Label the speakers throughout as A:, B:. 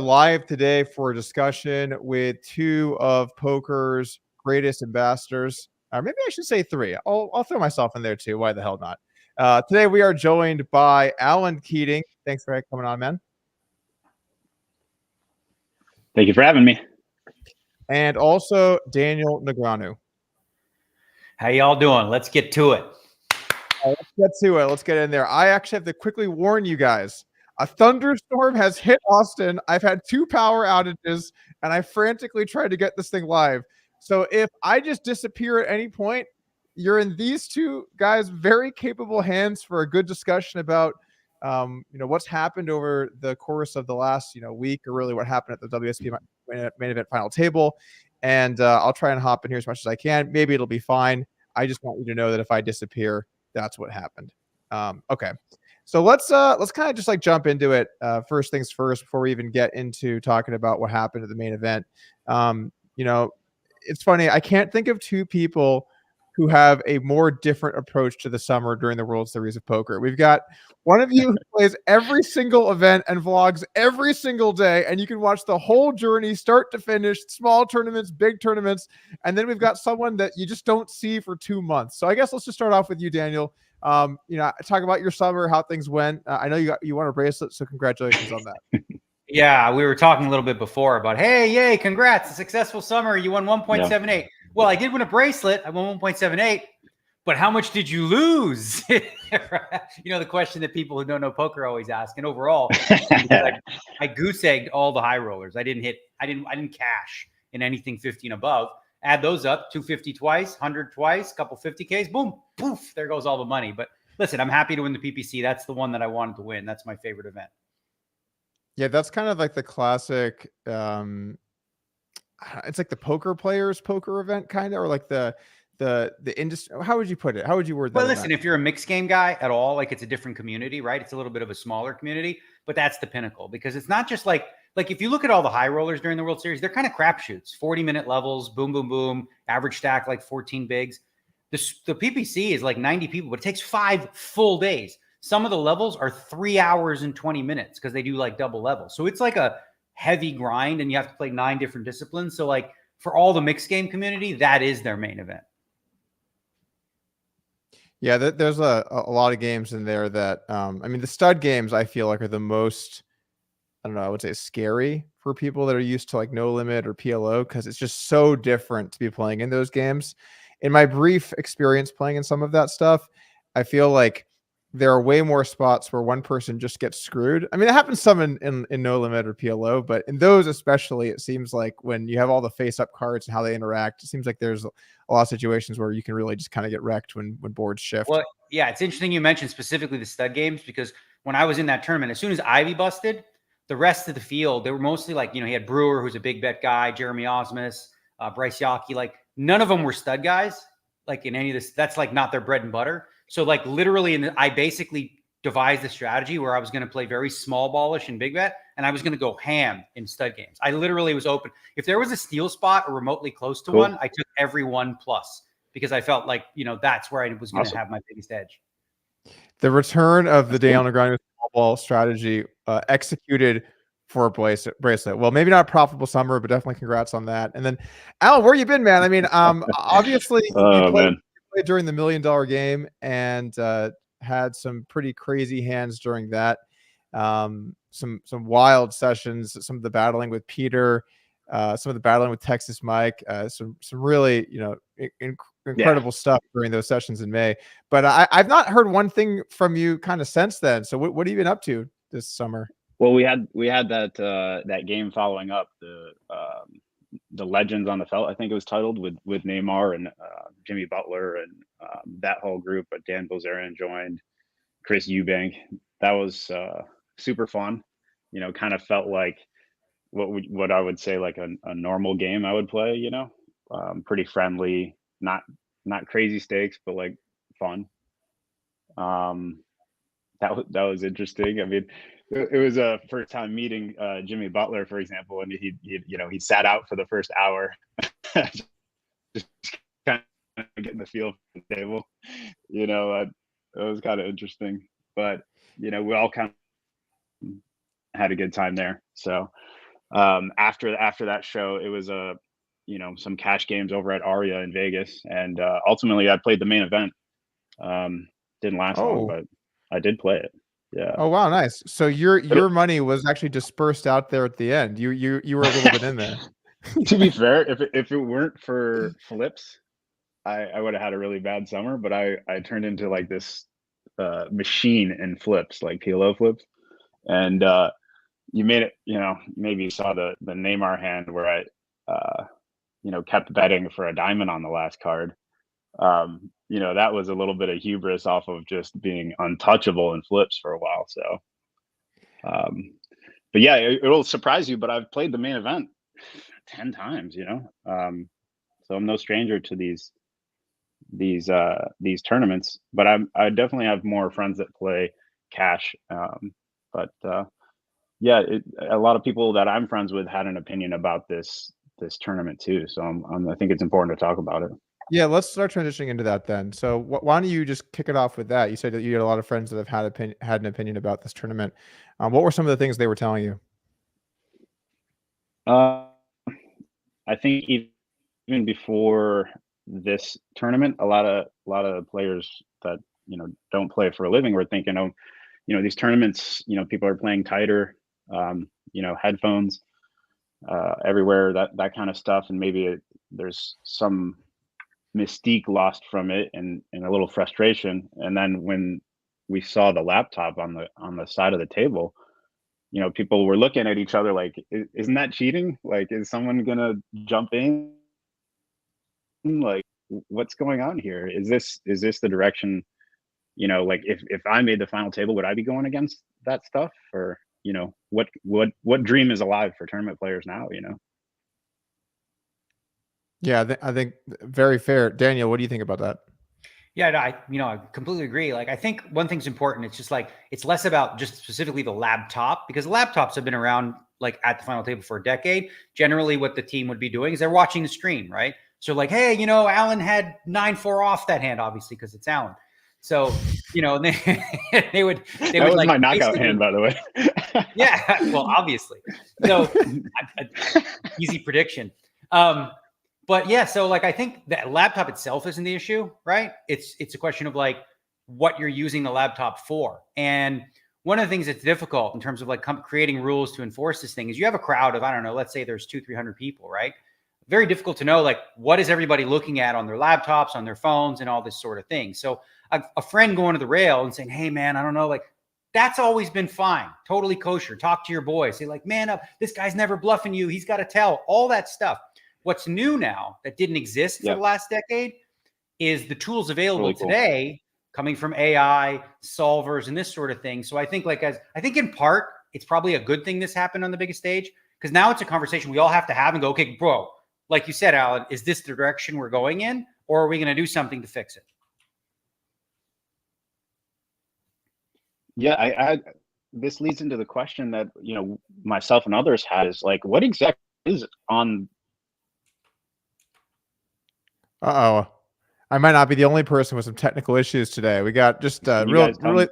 A: Live today for a discussion with two of poker's greatest ambassadors. Or maybe I should say three. I'll throw myself in there too. Why the hell not? Today we are joined by Alan Keating. Thanks for coming on, man.
B: Thank you for having me.
A: And also Daniel Negreanu.
C: How y'all doing? Let's get to it.
A: Let's get to it. Let's get in there. I actually have to quickly warn you guys. A thunderstorm has hit Austin. I've had 2 power outages, and I frantically tried to get this thing live. So if I just disappear at any point, you're in these two guys' very capable hands for a good discussion about, what's happened over the course of the last, week, or really what happened at the WSOP main event final table. And I'll try and hop in here as much as I can. Maybe it'll be fine. I just want you to know that if I disappear, that's what happened. Okay. So let's kind of just like jump into it. First things first, before we even get into talking about what happened at the main event. It's funny. I can't think of two people who have a more different approach to the summer during the World Series of Poker. We've got one of you who plays every single event and vlogs every single day, and you can watch the whole journey start to finish, small tournaments, big tournaments. And then we've got someone that you just don't see for 2 months. So I guess let's just start off with you, Daniel. Talk about your summer, how things went. I know you won a bracelet, so congratulations on that.
C: Yeah, we were talking a little bit before about, hey, yay, congrats, a successful summer. You won 1.78. Yeah. Well, I did win a bracelet. I won 1.78. But how much did you lose? The question that people who don't know poker always ask. And overall, I goose egged all the high rollers. I didn't cash in anything 50 and above. Add those up, 250 twice, 100 twice, couple 50Ks, boom, poof, there goes all the money. But listen, I'm happy to win the PPC. That's the one that I wanted to win. That's my favorite event.
A: Yeah, that's kind of like the classic. It's like the poker players poker event, kind of, or like the industry. How would you put it? How would you word that?
C: Well, listen, if you're a mixed game guy at all, like it's a different community, right? It's a little bit of a smaller community, but that's the pinnacle, because it's not just like if you look at all the high rollers during the World Series, they're kind of crapshoots, 40-minute levels, boom, boom, boom, average stack like 14 bigs. The PPC is like 90 people, but it takes 5 full days. Some of the levels are 3 hours and 20 minutes because they do like double levels. So it's like a heavy grind, and you have to play 9 different disciplines. So like for all the mixed game community, that is their main event.
A: Yeah, there's a lot of games in there that, the stud games I feel like are the most, I don't know, I would say scary for people that are used to like No Limit or PLO, because it's just so different to be playing in those games. In my brief experience playing in some of that stuff, I feel like there are way more spots where one person just gets screwed. I mean, it happens some in No Limit or PLO, but in those especially, it seems like when you have all the face-up cards and how they interact, it seems like there's a lot of situations where you can really just kind of get wrecked when boards shift.
C: Well, yeah, it's interesting you mentioned specifically the stud games, because when I was in that tournament, as soon as Ivy busted, the rest of the field, they were mostly like, he had Brewer, who's a big bet guy, Jeremy Osmus, Bryce Yockey. Like none of them were stud guys, like in any of this. That's like not their bread and butter. So like literally, I basically devised a strategy where I was going to play very small ballish and big bet, and I was going to go ham in stud games. I literally was open. If there was a steal spot or remotely close to one, I took every 1+, because I felt like, that's where I was going to have my biggest edge.
A: The return of the Daniel Negreanu small ball strategy executed for a bracelet. Well, maybe not a profitable summer, but definitely congrats on that. And then, Alan, where you been, man? I mean, obviously you played during the $1 million game and had some pretty crazy hands during that. Some wild sessions, some of the battling with Peter, some of the battling with Texas Mike, some really incredible stuff during those sessions in May. But I've not heard one thing from you kind of since then. So what have you been up to this summer?
B: Well, we had that game following up, the Legends on the Felt, I think it was titled, with Neymar and Jimmy Butler and that whole group. But Dan Bilzerian joined, Chris Eubank. That was super fun. Kind of felt like what I would say like a normal game I would play. Pretty friendly, not crazy stakes, but like fun. That was interesting. I mean, it was a first time meeting Jimmy Butler, for example, and he sat out for the first hour, just kind of getting the feel for the table. It was kind of interesting, but we all kind of had a good time there. So After that show, it was some cash games over at Aria in Vegas, and ultimately I played the main event. Didn't last long, but I did play it. Yeah.
A: Oh wow, nice. So your money was actually dispersed out there at the end. You were a little bit in there.
B: To be fair, if it weren't for flips, I would have had a really bad summer. But I turned into like this machine in flips, like PLO flips, and you made it. Maybe you saw the Neymar hand where I kept betting for a diamond on the last card. That was a little bit of hubris off of just being untouchable in flips for a while. So, but yeah, it'll surprise you, but I've played the main event 10 times, so I'm no stranger to these tournaments, but I definitely have more friends that play cash. But yeah, a lot of people that I'm friends with had an opinion about this tournament too. So I think it's important to talk about it.
A: Yeah, let's start transitioning into that then. So why don't you just kick it off with that? You said that you had a lot of friends that have had an opinion about this tournament. What were some of the things they were telling you?
B: I think even before this tournament, a lot of players that don't play for a living were thinking, oh, these tournaments, people are playing tighter, headphones everywhere, that kind of stuff, and maybe there's some mystique lost from it and a little frustration. And then when we saw the laptop on the side of the table, people were looking at each other like, isn't that cheating? Like, is someone gonna jump in? Like, what's going on here? Is this the direction? Like if I made the final table, would I be going against that stuff? Or what dream is alive for tournament players now?
A: Yeah, I think very fair. Daniel, what do you think about that?
C: Yeah, no, I completely agree. Like, I think one thing's important. It's just like, it's less about just specifically the laptop, because laptops have been around like at the final table for a decade. Generally what the team would be doing is they're watching the stream, right? So like, hey, Alan had 9-4 off that hand, obviously, because it's Alan. So, they would
B: was
C: like
B: my knockout hand, by the way.
C: Yeah, well, obviously. So easy prediction. But yeah, so like, I think that laptop itself isn't the issue, right? It's a question of like what you're using the laptop for. And one of the things that's difficult in terms of like creating rules to enforce this thing is you have a crowd of, I don't know, let's say there's 200-300 people, right? Very difficult to know, like, what is everybody looking at on their laptops, on their phones, and all this sort of thing. So a friend going to the rail and saying, hey man, I don't know, like, that's always been fine. Totally kosher. Talk to your boy. Say like, man up, this guy's never bluffing you. He's got to tell, all that stuff. What's new now that didn't exist for the last decade is the tools available today coming from AI, solvers, and this sort of thing. So I think I think in part, it's probably a good thing this happened on the biggest stage, because now it's a conversation we all have to have and go, okay, bro, like you said, Alan, is this the direction we're going in, or are we going to do something to fix it?
B: Yeah, this leads into the question that, myself and others had, is like, what exactly is on?
A: Uh-oh. I might not be the only person with some technical issues today. We got just really.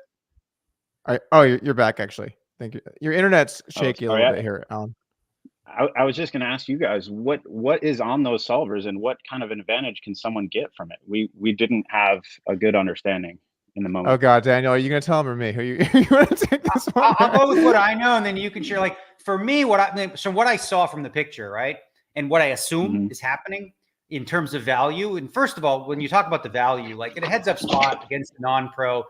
A: Oh, you're back, actually. Thank you. Your internet's shaky a little bit here, Alan.
B: I was just going to ask you guys, what is on those solvers, and what kind of an advantage can someone get from it? We didn't have a good understanding in the moment.
A: Oh God, Daniel, are you going to tell him or me? Who you want to take this one?
C: I'll go with what I know, and then you can share. Like, for me, what I saw from the picture, right, and what I assume is happening in terms of value. And first of all, when you talk about the value, like in a heads-up spot against a non-pro,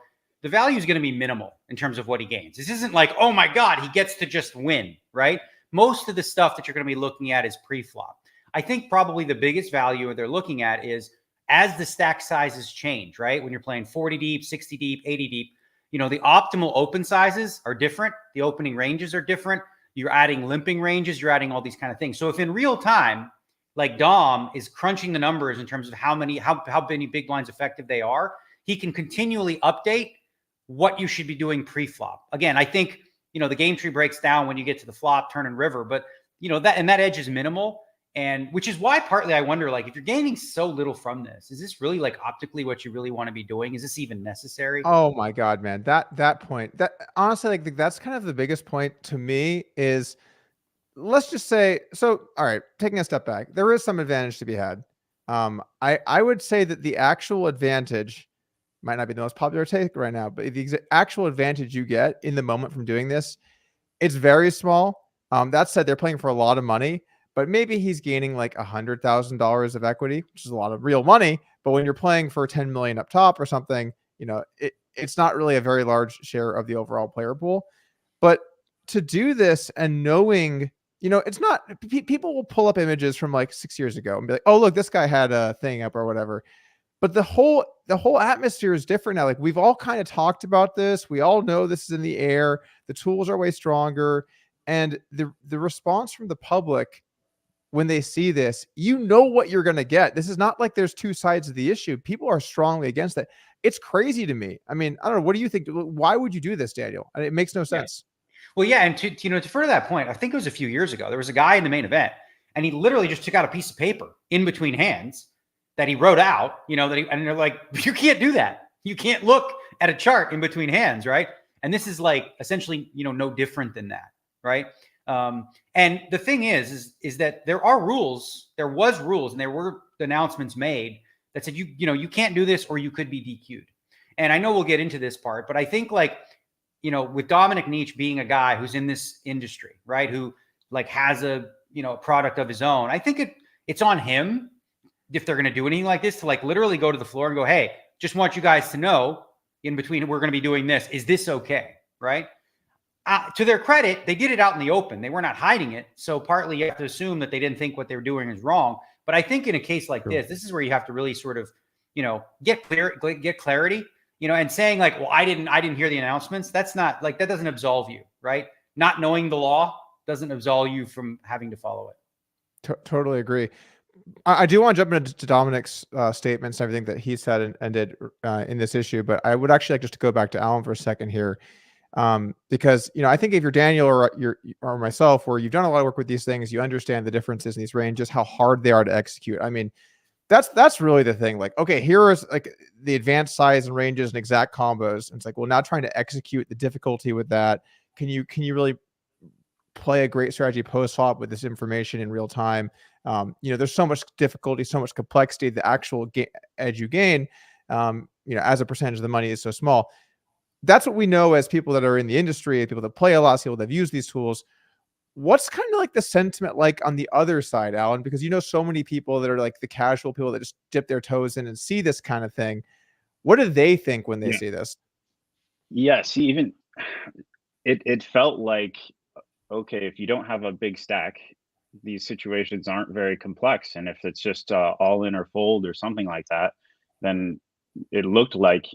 C: the value is going to be minimal in terms of what he gains. This isn't like, oh my God, he gets to just win, right? Most of the stuff that you're going to be looking at is pre-flop. I think probably the biggest value they're looking at is as the stack sizes change, right? When you're playing 40 deep, 60 deep, 80 deep, the optimal open sizes are different. The opening ranges are different. You're adding limping ranges. You're adding all these kind of things. So if in real time, like Dom is crunching the numbers in terms of how many big blinds effective they are, he can continually update what you should be doing pre-flop. Again, I think, the game tree breaks down when you get to the flop, turn, and river, but that edge is minimal. And which is why partly I wonder, like, if you're gaining so little from this, is this really like optically what you really want to be doing? Is this even necessary?
A: Oh my God, man. That point, that honestly, like, that's kind of the biggest point to me is let's just say, so, all right, taking a step back, there is some advantage to be had. I would say that the actual advantage might not be the most popular take right now, but the actual advantage you get in the moment from doing this, it's very small. That said, they're playing for a lot of money, but maybe he's gaining like $100,000 of equity, which is a lot of real money. But when you're playing for 10 million up top or something, it's not really a very large share of the overall player pool. But to do this and knowing, it's not, people will pull up images from like 6 years ago and be like, oh, look, this guy had a thing up or whatever. But the whole atmosphere is different now. Like, we've all kind of talked about this. We all know this is in the air. The tools are way stronger. And the response from the public when they see this, what you're going to get. This is not like there's two sides of the issue. People are strongly against it. It's crazy to me. I mean, I don't know. What do you think? Why would you do this, Daniel? It makes no sense.
C: Well, yeah. And to further that point, I think it was a few years ago, there was a guy in the main event and he literally just took out a piece of paper in between hands that he wrote out, and they're like, you can't do that. You can't look at a chart in between hands. Right. And this is like essentially, no different than that. Right. And the thing is that there was rules and there were announcements made that said, you can't do this or you could be DQ'd. And I know we'll get into this part, but I think with Dominik Nitsche being a guy who's in this industry, right, who like has a product of his own, I think it's on him if they're going to do anything like this to like literally go to the floor and go, hey, just want you guys to know in between we're going to be doing this. Is this okay? Right. To their credit, they did it out in the open. They were not hiding it. So partly you have to assume that they didn't think what they were doing is wrong. But I think in a case like this is where you have to really sort of, get clarity, and saying like, well, I didn't hear the announcements. That's not like, that doesn't absolve you, right? Not knowing the law doesn't absolve you from having to follow it.
A: Totally agree. I do want to jump into Dominik's statements and everything that he said and did in this issue, but I would actually like just to go back to Alan for a second here. Because, I think if you're Daniel or myself, where you've done a lot of work with these things, you understand the differences in these ranges, how hard they are to execute. I mean, that's really the thing. Like, okay, here is like the advanced size and ranges and exact combos. And it's like, well, now trying to execute the difficulty with that. Can you really play a great strategy post flop with this information in real time? There's so much difficulty, so much complexity. The actual edge you gain, as a percentage of the money is so small. That's what we know as people that are in the industry, people that play a lot, people that have used these tools. What's kind of like the sentiment like on the other side, Alan? Because so many people that are like the casual people that just dip their toes in and see this kind of thing. What do they think when they see this?
B: Yes, even it felt like, okay, if you don't have a big stack, these situations aren't very complex. And if it's just all in or fold or something like that, then it looked like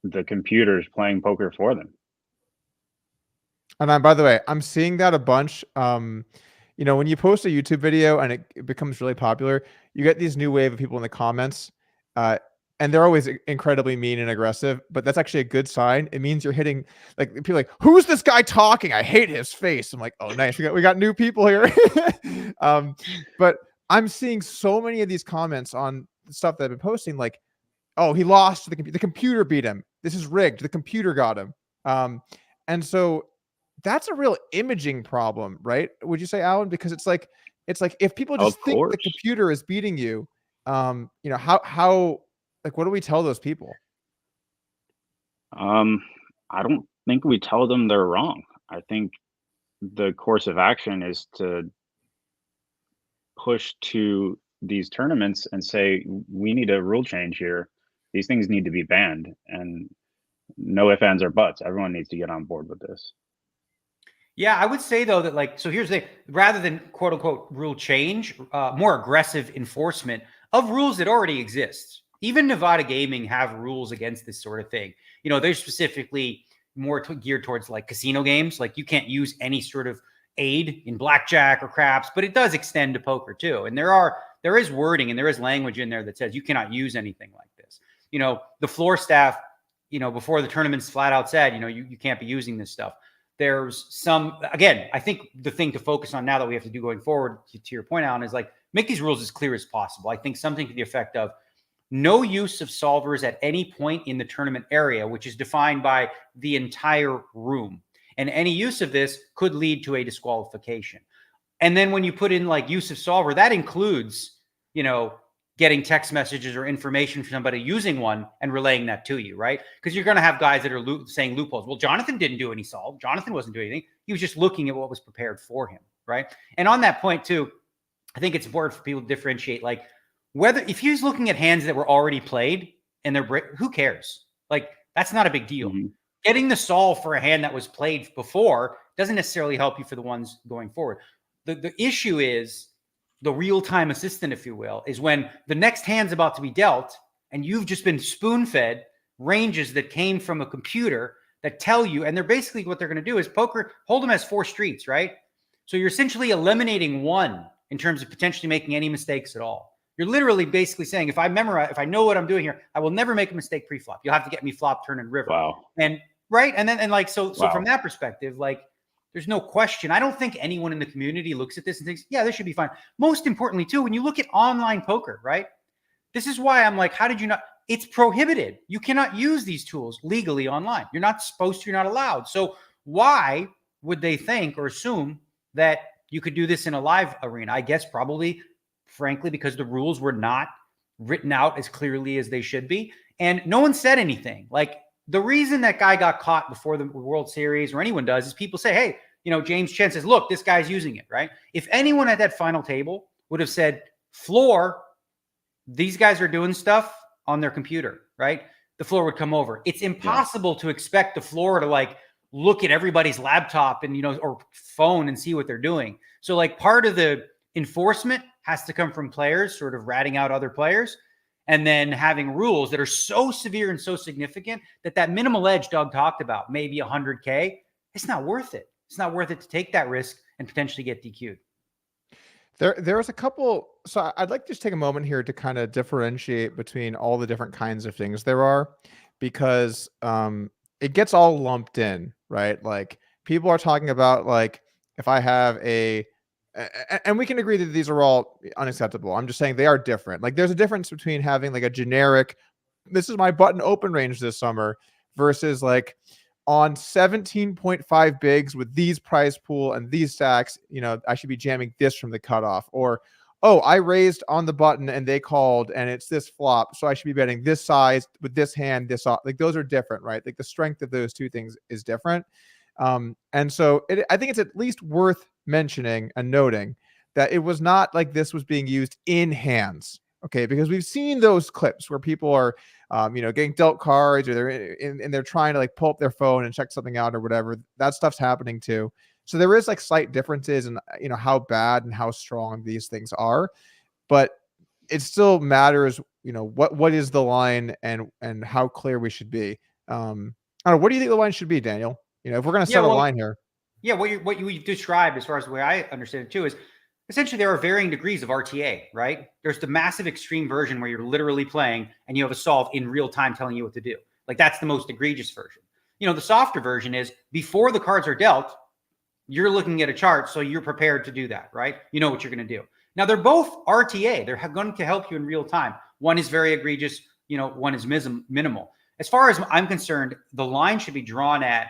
B: the computer's playing poker for them.
A: And by the way, I'm seeing that a bunch. When you post a YouTube video and it becomes really popular, you get these new wave of people in the comments, and they're always incredibly mean and aggressive, but that's actually a good sign. It means you're hitting, like, people like, who's this guy talking? I hate his face. I'm like, oh, nice. We got new people here. But I'm seeing so many of these comments on stuff that I've been posting, like, oh, he lost to the computer beat him. This is rigged. The computer got him. And so that's a real imaging problem, right? Would you say, Alan? Because it's like if people just think the computer is beating you, how like, what do we tell those people?
B: I don't think we tell them they're wrong. I think the course of action is to push to these tournaments and say, we need a rule change here. These things need to be banned, and no ifs, ands, or buts. Everyone needs to get on board with this.
C: Yeah, I would say though that, like, so here's the thing: rather than quote unquote rule change, more aggressive enforcement of rules that already exist. Even Nevada Gaming have rules against this sort of thing. They're specifically more geared towards like casino games. Like, you can't use any sort of aid in blackjack or craps, but it does extend to poker too. And there is wording and there is language in there that says you cannot use anything like this. The floor staff, before the tournaments flat out said, you can't be using this stuff. There's some, again, I think the thing to focus on now that we have to do going forward, to your point, Alan, is like, make these rules as clear as possible. I think something to the effect of no use of solvers at any point in the tournament area, which is defined by the entire room. And any use of this could lead to a disqualification. And then when you put in like use of solver, that includes, getting text messages or information from somebody using one and relaying that to you, right? Because you're going to have guys that are saying loopholes. Well, Jonathan didn't do any solve. Jonathan wasn't doing anything. He was just looking at what was prepared for him, right? And on that point too, I think it's important for people to differentiate, like if he's looking at hands that were already played and who cares? Like that's not a big deal.
B: Mm-hmm.
C: Getting the solve for a hand that was played before doesn't necessarily help you for the ones going forward. The issue is the real-time assistant, if you will, is when the next hand's about to be dealt and you've just been spoon-fed ranges that came from a computer that tell you, and they're basically what they're going to do is Hold'em has 4 streets, right? So you're essentially eliminating one in terms of potentially making any mistakes at all. You're literally basically saying, if I know what I'm doing here, I will never make a mistake pre-flop. You'll have to get me flop, turn, and river.
B: Wow.
C: And right. So
B: Wow.
C: From that perspective, like, there's no question. I don't think anyone in the community looks at this and thinks, yeah, this should be fine. Most importantly, too, when you look at online poker, right? This is why I'm like, how did you not? It's prohibited. You cannot use these tools legally online. You're not supposed to, you're not allowed. So why would they think or assume that you could do this in a live arena? I guess probably, frankly, because the rules were not written out as clearly as they should be. And no one said anything. Like, the reason that guy got caught before the World Series or anyone does is people say, hey, James Chen says, look, this guy's using it, right? If anyone at that final table would have said, floor, these guys are doing stuff on their computer, right? The floor would come over. It's impossible to expect the floor to like look at everybody's laptop and, or phone and see what they're doing. So like part of the enforcement has to come from players sort of ratting out other players. And then having rules that are so severe and so significant that minimal edge Doug talked about, maybe 100K, it's not worth it. It's not worth it to take that risk and potentially get DQ'd.
A: There was a couple. So I'd like to just take a moment here to kind of differentiate between all the different kinds of things there are, because it gets all lumped in, right? Like people are talking about like, if I have and we can agree that these are all unacceptable. I'm just saying they are different. Like there's a difference between having like a generic, this is my button open range this summer, versus like on 17.5 bigs with these prize pool and these stacks, I should be jamming this from the cutoff. Or, oh, I raised on the button and they called and it's this flop, so I should be betting this size with this hand, this off. Like those are different, right? Like the strength of those two things is different. And so I think it's at least worth mentioning and noting that it was not like this was being used in hands. Okay. Because we've seen those clips where people are, getting dealt cards, or they're trying to like pull up their phone and check something out or whatever. That stuff's happening too. So there is like slight differences in, how bad and how strong these things are, but it still matters, what is the line and how clear we should be. I don't know. What do you think the line should be, Daniel? If we're going to set a line here.
C: Yeah, what you described, as far as the way I understand it too, is essentially there are varying degrees of RTA, right? There's the massive extreme version where you're literally playing and you have a solve in real time telling you what to do. Like that's the most egregious version. The softer version is before the cards are dealt, you're looking at a chart, so you're prepared to do that, right? You know what you're going to do. Now they're both RTA. They're going to help you in real time. One is very egregious, one is minimal. As far as I'm concerned, the line should be drawn at,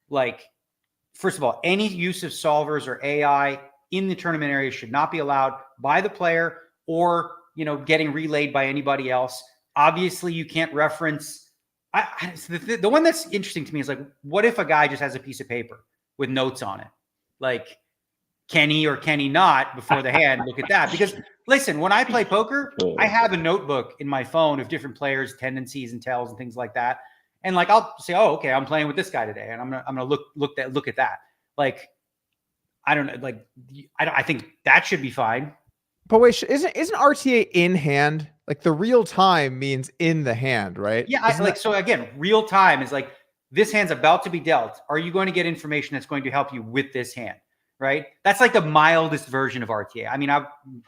C: like, first of all, any use of solvers or AI in the tournament area should not be allowed by the player or, getting relayed by anybody else. Obviously, you can't reference. The one that's interesting to me is like, what if a guy just has a piece of paper with notes on it? Like, can he or can he not before the hand look at that? Because listen, when I play poker, I have a notebook in my phone of different players' tendencies and tells and things like that. And like, I'll say, oh, okay, I'm playing with this guy today, and I'm gonna look at that. Like, I don't know, like, I think that should be fine.
A: But wait, isn't RTA in hand? Like the real time means in the hand, right?
C: Yeah, so again, real time is like this hand's about to be dealt. Are you going to get information that's going to help you with this hand? Right? That's like the mildest version of RTA. I mean,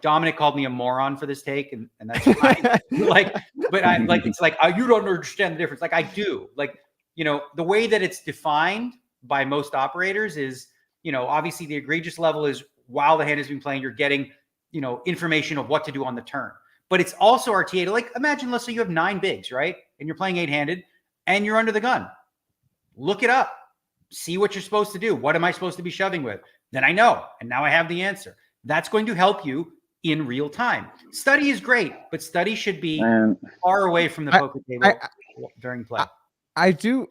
C: Dominik called me a moron for this take, and that's fine. It's like, you don't understand the difference. Like I do. Like, the way that it's defined by most operators is, obviously the egregious level is while the hand has been playing, you're getting, information of what to do on the turn. But it's also RTA to, like, imagine, let's say you have 9 bigs, right? And you're playing 8-handed and you're under the gun. Look it up. See what you're supposed to do. What am I supposed to be shoving with? then I know. And now I have the answer. That's going to help you in real time. Study is great, but study should be far away from the poker table during play.
A: I do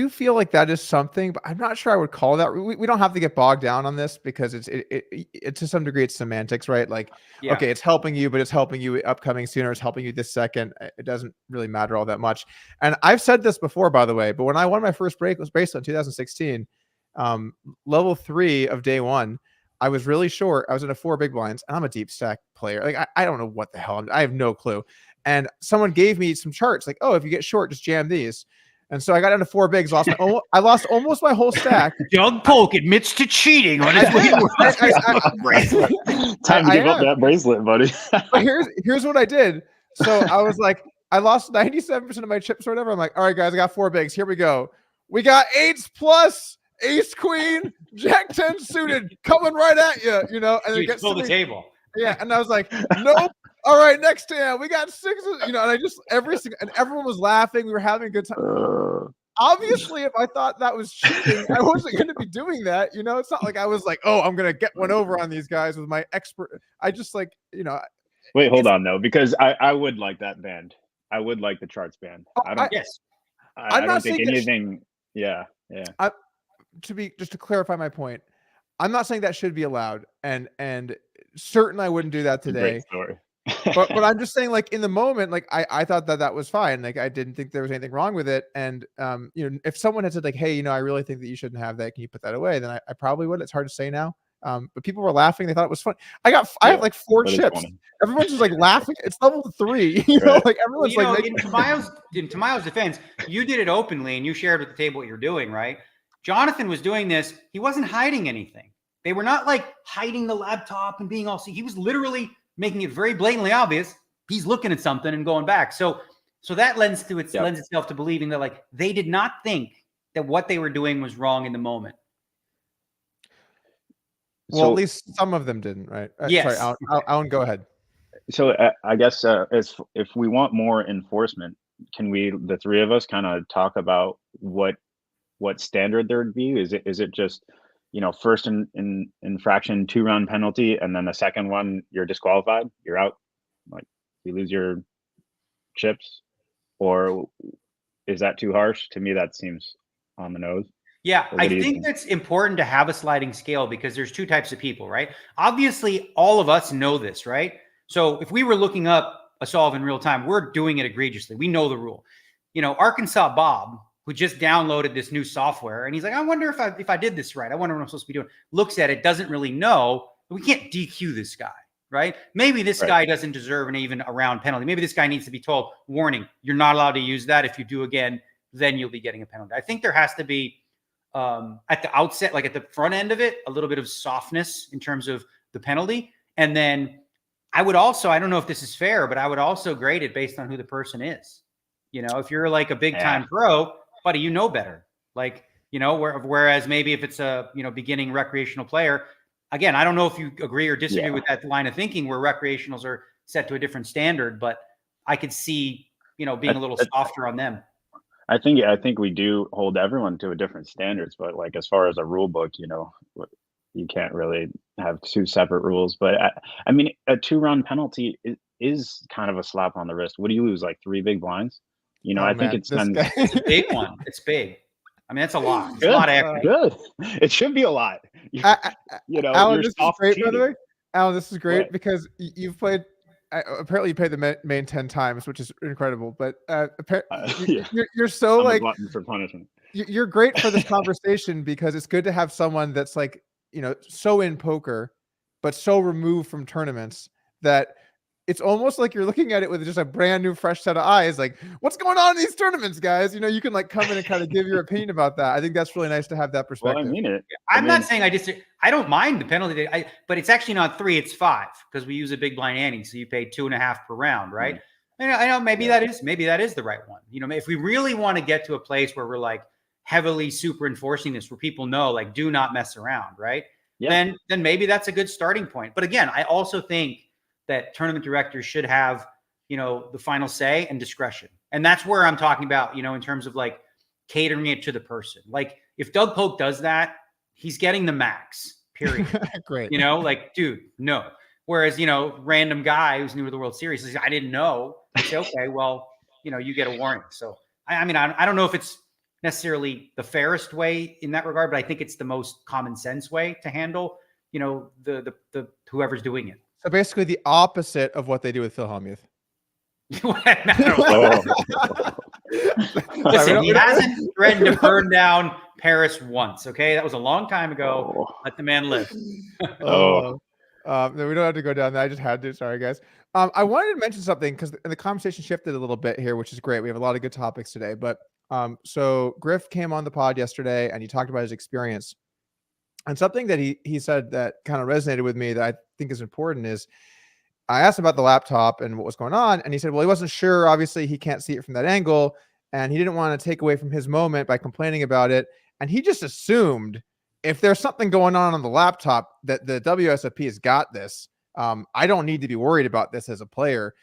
A: feel like that is something, but I'm not sure I would call that. We don't have to get bogged down on this because it to some degree it's semantics, right? Like, okay, it's helping you, but it's helping you upcoming sooner. It's helping you this second. It doesn't really matter all that much. And I've said this before, by the way, but when I won my first bracelet in 2016, level 3 of day one, I was really short. I was in a 4 big blinds, and I'm a deep stack player. Like I don't know what the hell. I have no clue. And someone gave me some charts, like, oh, if you get short, just jam these. And so I got into 4 bigs. I lost almost my whole stack.
C: Doug Polk admits to cheating on his
B: bracelet. Time to give up that bracelet, buddy.
A: But here's what I did. So I was like, I lost 97% of my chips or whatever. I'm like, all right, guys, I got 4 bigs. Here we go. We got 8s plus, ace queen, jack 10 suited coming right at you, you know. And
C: you get to the table.
A: Yeah, and I was like, nope. All right, next hand, we got 6s, you know, and I just and everyone was laughing. We were having a good time. Obviously, if I thought that was cheating, I wasn't going to be doing that. You know, it's not like I was like, oh, I'm going to get one over on these guys with my expert. I just like, you know.
B: Wait, hold on though, because I would like that band. I would like the charts band. I don't think anything. Yeah.
A: Just to clarify my point, I'm not saying that should be allowed, and certainly I wouldn't do that today.
B: Great story.
A: but I'm just saying, like, in the moment, like I thought that was fine. Like I didn't think there was anything wrong with it. And you know, if someone had said like, hey, you know, I really think that you shouldn't have that, can you put that away? Then I probably would. It's hard to say now. But people were laughing. They thought it was fun. I have like 4 chips. Everyone's just like laughing. It's level 3. You know, like everyone's like.
C: In Tamayo's defense, you did it openly and you shared with the table what you're doing, right? Jonathan was doing this. He wasn't hiding anything. They were not like hiding the laptop and being all. He was literally making it very blatantly obvious he's looking at something and going back. So that lends itself to believing that like they did not think that what they were doing was wrong in the moment.
A: Well, at least some of them didn't, right?
C: Yes.
A: Sorry, Alan, go ahead.
B: So I guess if we want more enforcement, can we, the 3 of us, kind of talk about what standard there would be? Is it just, you know, first in infraction 2-round penalty, and then the second one you're disqualified, you're out, like you lose your chips? Or is that too harsh? To me, that seems on the nose.
C: Yeah, I think that's important to have a sliding scale because there's 2 types of people, right? Obviously, all of us know this, right? So if we were looking up a solve in real time, we're doing it egregiously. We know the rule. You know, Arkansas Bob, who just downloaded this new software, and he's like, I wonder if I did this right. I wonder what I'm supposed to be doing. Looks at it, doesn't really know. We can't DQ this guy, right? Maybe this guy doesn't deserve an even a round penalty. Maybe this guy needs to be told, warning, you're not allowed to use that. If you do again, then you'll be getting a penalty. I think there has to be, at the outset, like at the front end of it, a little bit of softness in terms of the penalty. And then I would also, I don't know if this is fair, but I would also grade it based on who the person is. You know, if you're like a big time pro, buddy, you know better. Like, you know, whereas maybe if it's a, you know, beginning recreational player, again, I don't know if you agree or disagree with that line of thinking where recreationals are set to a different standard, but I could see, you know, being a little softer on them.
B: I think we do hold everyone to a different standards, but like as far as a rule book, you know, you can't really have 2 separate rules. But I mean, a 2-round penalty is kind of a slap on the wrist. What do you lose? Like 3 big blinds? You know, I think it's a
C: big one. It's big. I mean, that's a lot. It's a lot of equity.
B: Good. It should be a lot. You know,
A: Alan, this is great, by the way. Alan, this is great because you've played. Apparently, you played the main 10 times, which is incredible. But you're so like
B: for punishment.
A: You're great for this conversation because it's good to have someone that's like, you know, so in poker, but so removed from tournaments that it's almost like you're looking at it with just a brand new, fresh set of eyes. Like, what's going on in these tournaments, guys? You know, you can like come in and kind of give your opinion about that. I think that's really nice to have that perspective.
B: Well, I mean it.
C: I'm not saying I don't mind the penalty, but it's actually not 3, it's 5 because we use a big blind ante, so you pay 2.5 per round, right? I know maybe that is the right one. You know, if we really want to get to a place where we're like heavily super enforcing this, where people know like do not mess around, right? Yeah. Then maybe that's a good starting point. But again, I also think that tournament directors should have, you know, the final say and discretion. And that's where I'm talking about, you know, in terms of like catering it to the person. Like if Doug Polk does that, he's getting the max. period.
A: Great.
C: Like, dude, no. Whereas, random guy who's new to the World Series says, I didn't know. I say, okay, well, you get a warning. So, I mean, I don't know if it's necessarily the fairest way in that regard, but I think it's the most common sense way to handle, the whoever's doing it.
A: So basically the opposite of what they do with Phil Hellmuth.
C: Listen, he hasn't threatened to burn down Paris once. Okay, that was a long time ago. Let the man live.
A: No, we don't have to go down that. I just had to. Sorry, guys. I wanted to mention something because the conversation shifted a little bit here, which is great. We have a lot of good topics today. But so Griff came on the pod yesterday and he talked about his experience. And something that he said that kind of resonated with me that I think is important is I asked him about the laptop and what was going on. And he said, well, he wasn't sure. Obviously, he can't see it from that angle. And he didn't want to take away from his moment by complaining about it. And he just assumed if there's something going on the laptop that the WSOP has got this. I don't need to be worried about this as a player.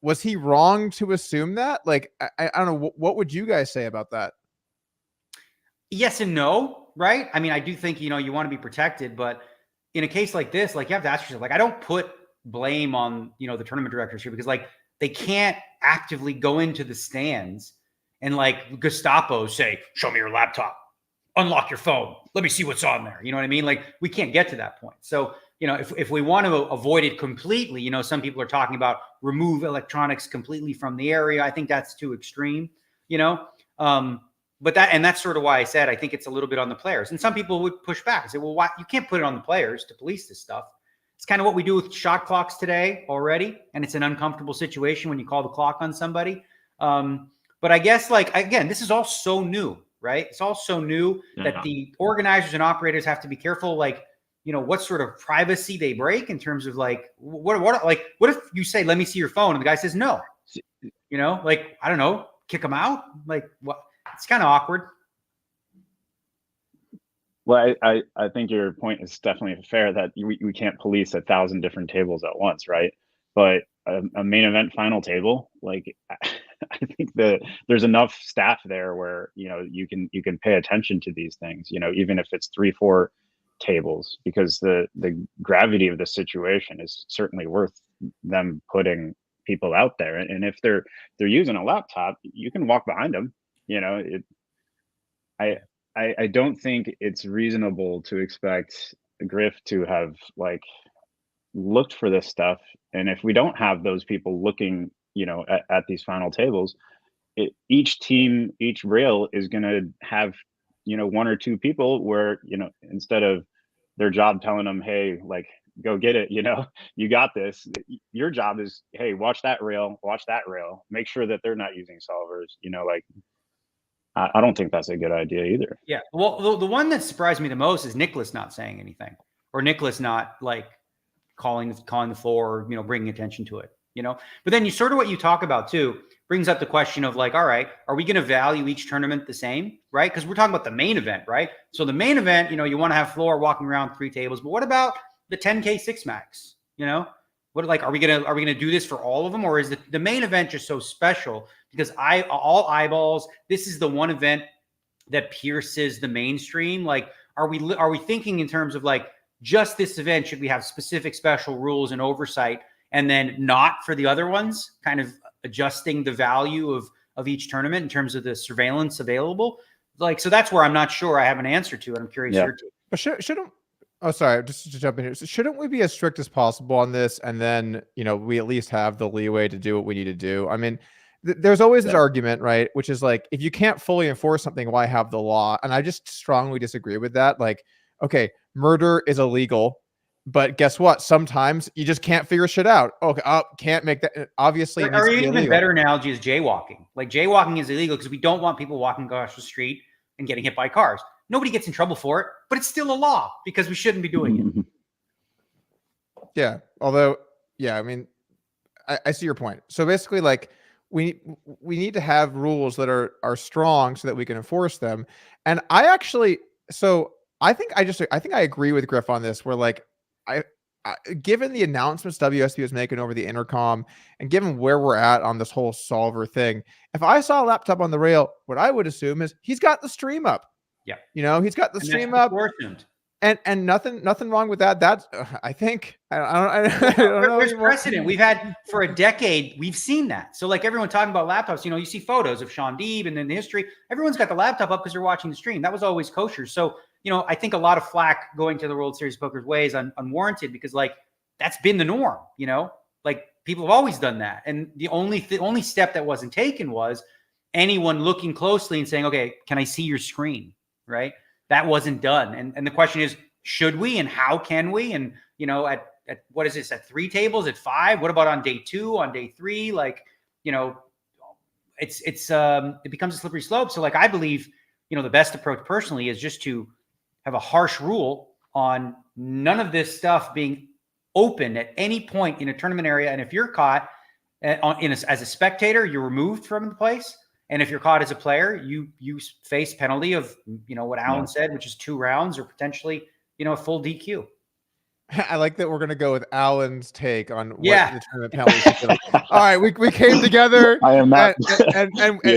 A: Was he wrong to assume that? Like, I don't know. What would you guys say about that?
C: Yes and no, right? I mean, I do think, you want to be protected, but in a case like this, like you have to ask yourself, like, I don't put blame on, the tournament directors here because like they can't actively go into the stands and like Gestapo say, show me your laptop, unlock your phone. Let me see what's on there. You know what I mean? Like we can't get to that point. So, if we want to avoid it completely, some people are talking about remove electronics completely from the area. I think that's too extreme, but that's sort of why I said, I think it's a little bit on the players. And some people would push back and say, well, why you can't put it on the players to police this stuff. It's kind of what we do with shot clocks today already. And it's an uncomfortable situation when you call the clock on somebody. But I guess again, this is all so new, right? It's all so new that the organizers and operators have to be careful, what sort of privacy they break in terms of what if you say, let me see your phone. And the guy says, no, I don't know, kick him out. Like what? It's kind of awkward.
B: Well, I think your point is definitely fair that we can't police 1,000 different tables at once, right? But a main event final table, I think there's enough staff there where you can pay attention to these things, even if it's 3-4 tables, because the gravity of the situation is certainly worth them putting people out there. And if they're using a laptop, you can walk behind them. I don't think it's reasonable to expect Griff to have looked for this stuff. And if we don't have those people looking, at these final tables, each team, each rail is going to have, 1 or 2 people where, instead of their job telling them, hey, go get it, you got this. Your job is, hey, watch that rail, make sure that they're not using solvers, I don't think that's a good idea either.
C: Yeah. Well, the one that surprised me the most is Nicholas not saying anything, or Nicholas not calling the floor, bringing attention to it, But then what you talk about too brings up the question of all right, are we going to value each tournament the same, right? Because we're talking about the main event, right? So the main event, you want to have floor walking around 3 tables, but what about the 10K 6 max? What are we gonna do this for all of them, or is the main event just so special because all eyeballs? This is the one event that pierces the mainstream. Are we thinking in terms of just this event? Should we have specific special rules and oversight, and then not for the other ones? Kind of adjusting the value of each tournament in terms of the surveillance available. So that's where I'm not sure. I have an answer to it. I'm curious.
B: Yeah.
A: But shouldn't Oh, sorry, just to jump in here. So shouldn't we be as strict as possible on this? And then, we at least have the leeway to do what we need to do. I mean, there's always this argument, right? Which is if you can't fully enforce something, why have the law? And I just strongly disagree with that. Okay, murder is illegal, but guess what? Sometimes you just can't figure shit out. Okay, can't make that. Obviously,
C: or even better analogy is jaywalking. Jaywalking is illegal because we don't want people walking across the street and getting hit by cars. Nobody gets in trouble for it, but it's still a law because we shouldn't be doing it.
A: Yeah. Although, I mean, I see your point. So basically, we need to have rules that are strong so that we can enforce them. And I think I agree with Griff on this. Where given the announcements WSB was making over the intercom, and given where we're at on this whole solver thing, if I saw a laptop on the rail, what I would assume is he's got the stream up.
C: Yeah.
A: He's got the stream up. And nothing wrong with that. That's I think I don't know.
C: There's precedent. We've had for a decade. We've seen that. So like everyone talking about laptops, you see photos of Sean Deeb and then the history. Everyone's got the laptop up because they're watching the stream. That was always kosher. So I think a lot of flack going to the World Series of Poker's way is unwarranted because like that's been the norm. Like people have always done that. And the only step that wasn't taken was anyone looking closely and saying, okay, can I see your screen? Right. That wasn't done. And the question is, should we and how can we? And, at what is this, at 3 tables, at 5? What about on day 2, on day 3? Like, it becomes a slippery slope. So like, I believe, the best approach personally is just to have a harsh rule on none of this stuff being open at any point in a tournament area. And if you're caught as a spectator, you're removed from the place. And if you're caught as a player, you face penalty of, what Alan said, which is 2 rounds or potentially, a full DQ.
A: I like that we're going to go with Alan's take on what
C: Yeah.
A: the tournament penalties should be. All right, we came together.
B: I am not.
A: And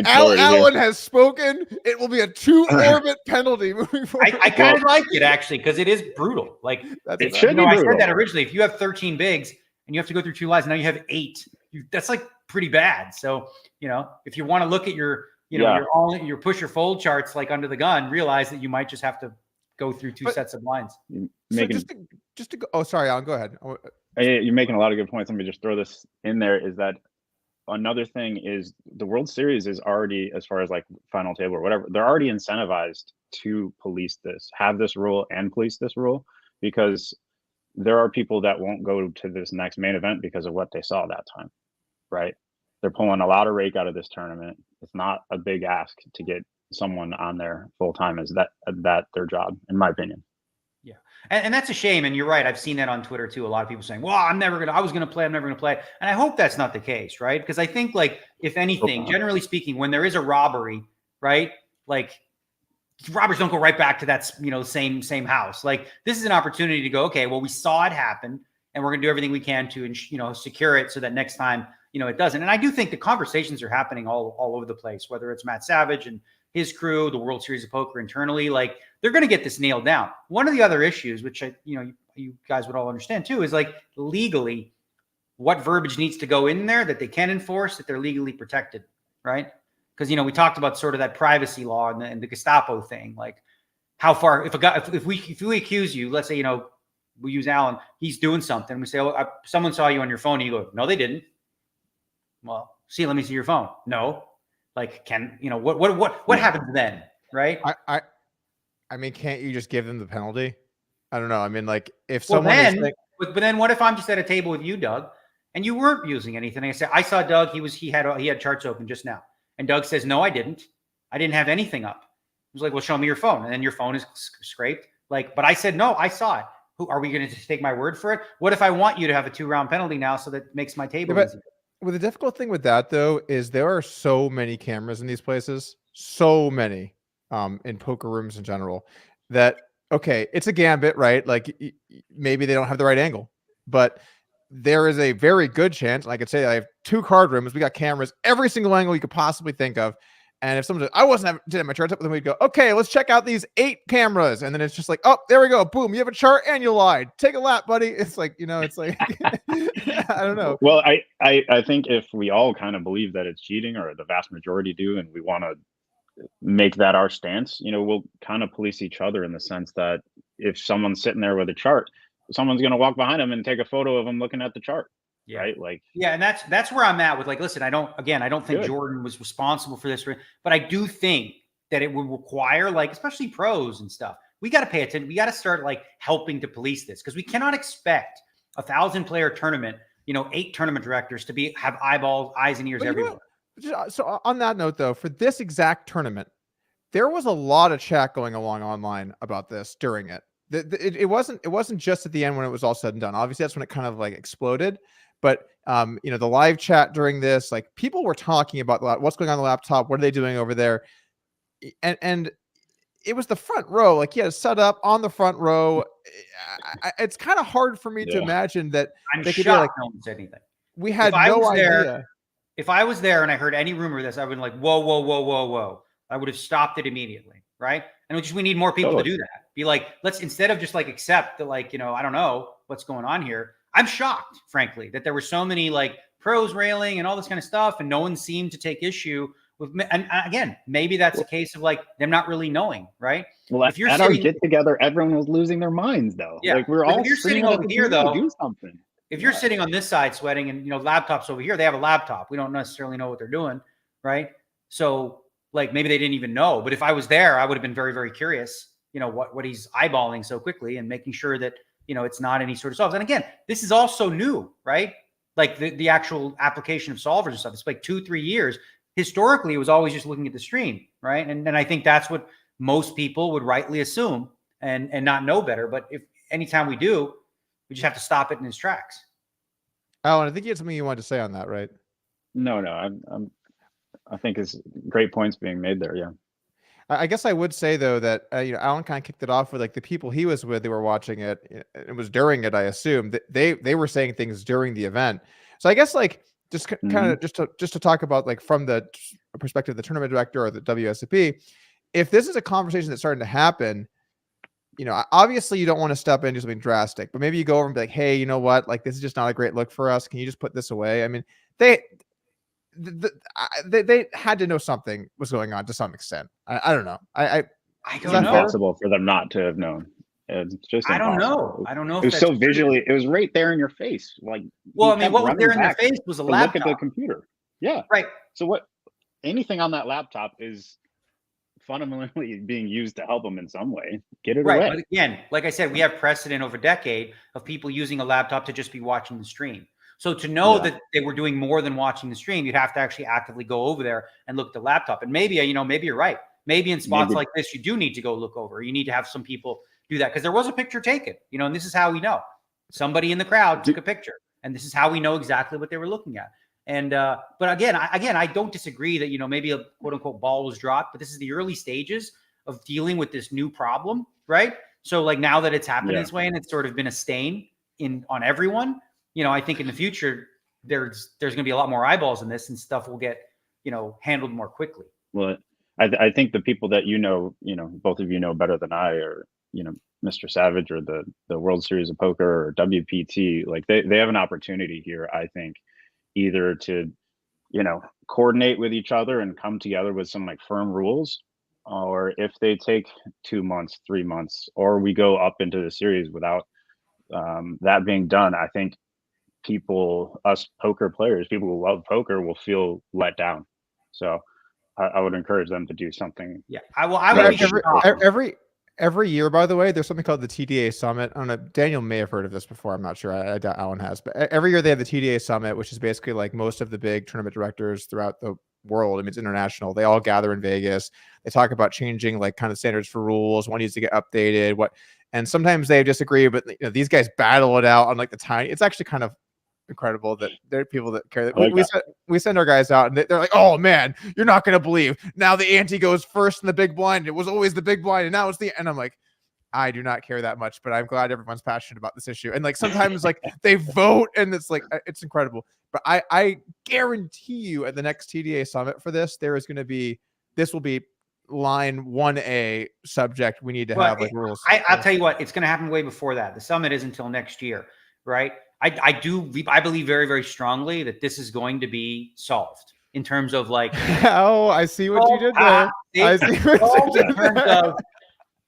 A: Alan has spoken. It will be a 2-orbit penalty moving forward.
C: I kind of like it, actually, because it is brutal. Like,
B: it should be brutal.
C: I said that originally. If you have 13 bigs and you have to go through 2 lives, now you have 8. That's like pretty bad. So, if you want to look at your, your push or fold charts, like under the gun, realize that you might just have to go through 2 sets of blinds.
A: So just to go, oh, sorry, Alan, go ahead.
B: You're making a lot of good points. Let me just throw this in there is that another thing is the World Series is already, as far as like final table or whatever, they're already incentivized to police this, have this rule and police this rule, because there are people that won't go to this next main event because of what they saw that time, right? They're pulling a lot of rake out of this tournament. It's not a big ask to get someone on there full time. Is that their job, in my opinion?
C: Yeah, and that's a shame. And you're right. I've seen that on Twitter too. A lot of people saying, "Well, I was going to play. I'm never going to play." And I hope that's not the case, right? Because I think, like, if anything, generally speaking, when there is a robbery, right, like robbers don't go right back to that, same house. Like, this is an opportunity to go, okay, well, we saw it happen, and we're going to do everything we can to, secure it so that next time, it doesn't. And I do think the conversations are happening all over the place, whether it's Matt Savage and his crew, the World Series of Poker internally, like they're going to get this nailed down. One of the other issues, which you guys would all understand too, is like legally what verbiage needs to go in there that they can enforce, that they're legally protected, right? Because, we talked about sort of that privacy law and the Gestapo thing, like how far, if we accuse you, let's say, we use Alan, he's doing something. We say, oh, someone saw you on your phone. And you go, no, they didn't. Well, let me see your phone. No. Like, what happens then? Right.
A: I mean, can't you just give them the penalty? I don't know. I mean, like if
C: someone
A: is
C: but then what if I'm just at a table with you, Doug, and you weren't using anything? I say, I saw Doug. He had charts open just now. And Doug says, no, I didn't have anything up. I was like, well, show me your phone. And then your phone is scraped. Like, but I said, no, I saw it. Who are we going to just take my word for it? What if I want you to have a 2-round penalty now? So that makes my table easier.
A: Well, the difficult thing with that though, is there are so many cameras in these places, so many, in poker rooms in general, that, okay, it's a gambit, right? Like maybe they don't have the right angle, but there is a very good chance. I could say I have 2 card rooms. We got cameras, every single angle you could possibly think of. And if someone says, I didn't have my charts up, then we'd go, okay, let's check out these 8 cameras. And then it's just like, oh, there we go. Boom. You have a chart and you lied. Take a lap, buddy. It's like, it's like, I don't know.
B: Well, I think if we all kind of believe that it's cheating, or the vast majority do, and we want to make that our stance, we'll kind of police each other in the sense that if someone's sitting there with a chart, someone's going to walk behind them and take a photo of them looking at the chart. Yeah. Right. Like,
C: yeah. And that's where I'm at with, like, listen, I don't think Jordan was responsible for this, but I do think that it would require, like, especially pros and stuff. We got to pay attention. We got to start like helping to police this, because we cannot expect a 1,000-player tournament, 8 tournament directors to have eyes and ears everywhere.
A: So on that note, though, for this exact tournament, there was a lot of chat going along online about this during it. It wasn't just at the end when it was all said and done. Obviously, that's when it kind of like exploded. But, the live chat during this, like, people were talking about what's going on the laptop. What are they doing over there? And it was the front row. Like, he had it set up on the front row. It's kind of hard for me to imagine that.
C: I'm shocked no one said anything.
A: We had no idea.
C: If I was there and I heard any rumor of this, I would have stopped it immediately. Right. And we need more people to do that. Be like, let's, instead of just like accept that, like, I don't know what's going on here. I'm shocked, frankly, that there were so many like pros railing and all this kind of stuff, and no one seemed to take issue with. And again, maybe that's a case of like them not really knowing, right?
B: Well,
C: if you're
B: at
C: sitting,
B: our get together, everyone was losing their minds, though.
C: Yeah,
B: like we're
C: like
B: all
C: if you're sitting
B: screaming at
C: over
B: the
C: here,
B: TV to
C: though,
B: do something.
C: if you're sitting on this side sweating, and laptops over here, they have a laptop. We don't necessarily know what they're doing, right? So like maybe they didn't even know. But if I was there, I would have been very, very curious. What he's eyeballing so quickly, and making sure that it's not any sort of solves. And again, this is also new, right? Like the actual application of solvers and stuff. It's like 2-3 years. Historically, it was always just looking at the stream, right? And I think that's what most people would rightly assume and not know better. But if anytime we do, we just have to stop it in its tracks.
A: Alan, I think you had something you wanted to say on that, right?
B: No, I think it's great points being made there. Yeah.
A: I guess I would say though that Alan kind of kicked it off with like the people he was with, they were watching it. It was during it, I assume that they were saying things during the event. So I guess like just kind of just to talk about like from the perspective of the tournament director or the WSOP, if this is a conversation that's starting to happen, obviously you don't want to step in and do something drastic, but maybe you go over and be like, hey, you know what? Like this is just not a great look for us. Can you just put this away? I mean, they had to know something was going on to some extent. I don't know. I
C: don't know.
B: Impossible for them not to have known. It's just impossible.
C: I don't know.
B: It was so visually. It was right there in your face. Like,
C: well, I mean, what was there in their face was a laptop.
B: Look at the computer. Yeah.
C: Right.
B: So anything on that laptop is fundamentally being used to help them in some way. Get it away.
C: But again, like I said, we have precedent over a decade of people using a laptop to just be watching the stream. So to know that they were doing more than watching the stream, you'd have to actually actively go over there and look at the laptop. And maybe, maybe you're right. Maybe in spots like this, you do need to go look over. You need to have some people do that, because there was a picture taken, and this is how we know. Somebody in the crowd took a picture, and this is how we know exactly what they were looking at. And but again, I don't disagree that maybe a quote unquote ball was dropped, but this is the early stages of dealing with this new problem, right? So like now that it's happened this way and it's sort of been a stain on everyone, I think in the future there's going to be a lot more eyeballs in this, and stuff will get handled more quickly.
B: Well, I think the people that both of you know better than I, or Mr. Savage or the World Series of Poker or WPT, like they have an opportunity here, I think, either to coordinate with each other and come together with some like firm rules, or if they take 2 months, 3 months, or we go up into the series without that being done, I think us poker players, people who love poker, will feel let down. So I would encourage them to do something.
C: Yeah, I will.
A: Every year, by the way, there's something called the TDA Summit. I don't know. Daniel may have heard of this before. I'm not sure. I doubt Alan has. But every year they have the TDA Summit, which is basically like most of the big tournament directors throughout the world. I mean, it's international. They all gather in Vegas. They talk about changing like kind of standards for rules. What needs to get updated. And sometimes they disagree, but these guys battle it out on like the tiny. It's actually kind of incredible that there are people that care. We send our guys out and they're like, oh man, you're not going to believe, now the ante goes first in the big blind. It was always the big blind, and now it's and I'm like, I do not care that much, but I'm glad everyone's passionate about this issue. And like sometimes like they vote, and it's like, it's incredible. But I guarantee you at the next TDA Summit for this will be line 1A subject. We need to have like rules.
C: I'll tell you what, it's going to happen way before that. The summit isn't until next year, right? I believe very, very strongly that this is going to be solved in terms of like.
A: Oh, I see what you did there. I see what you did there. In terms of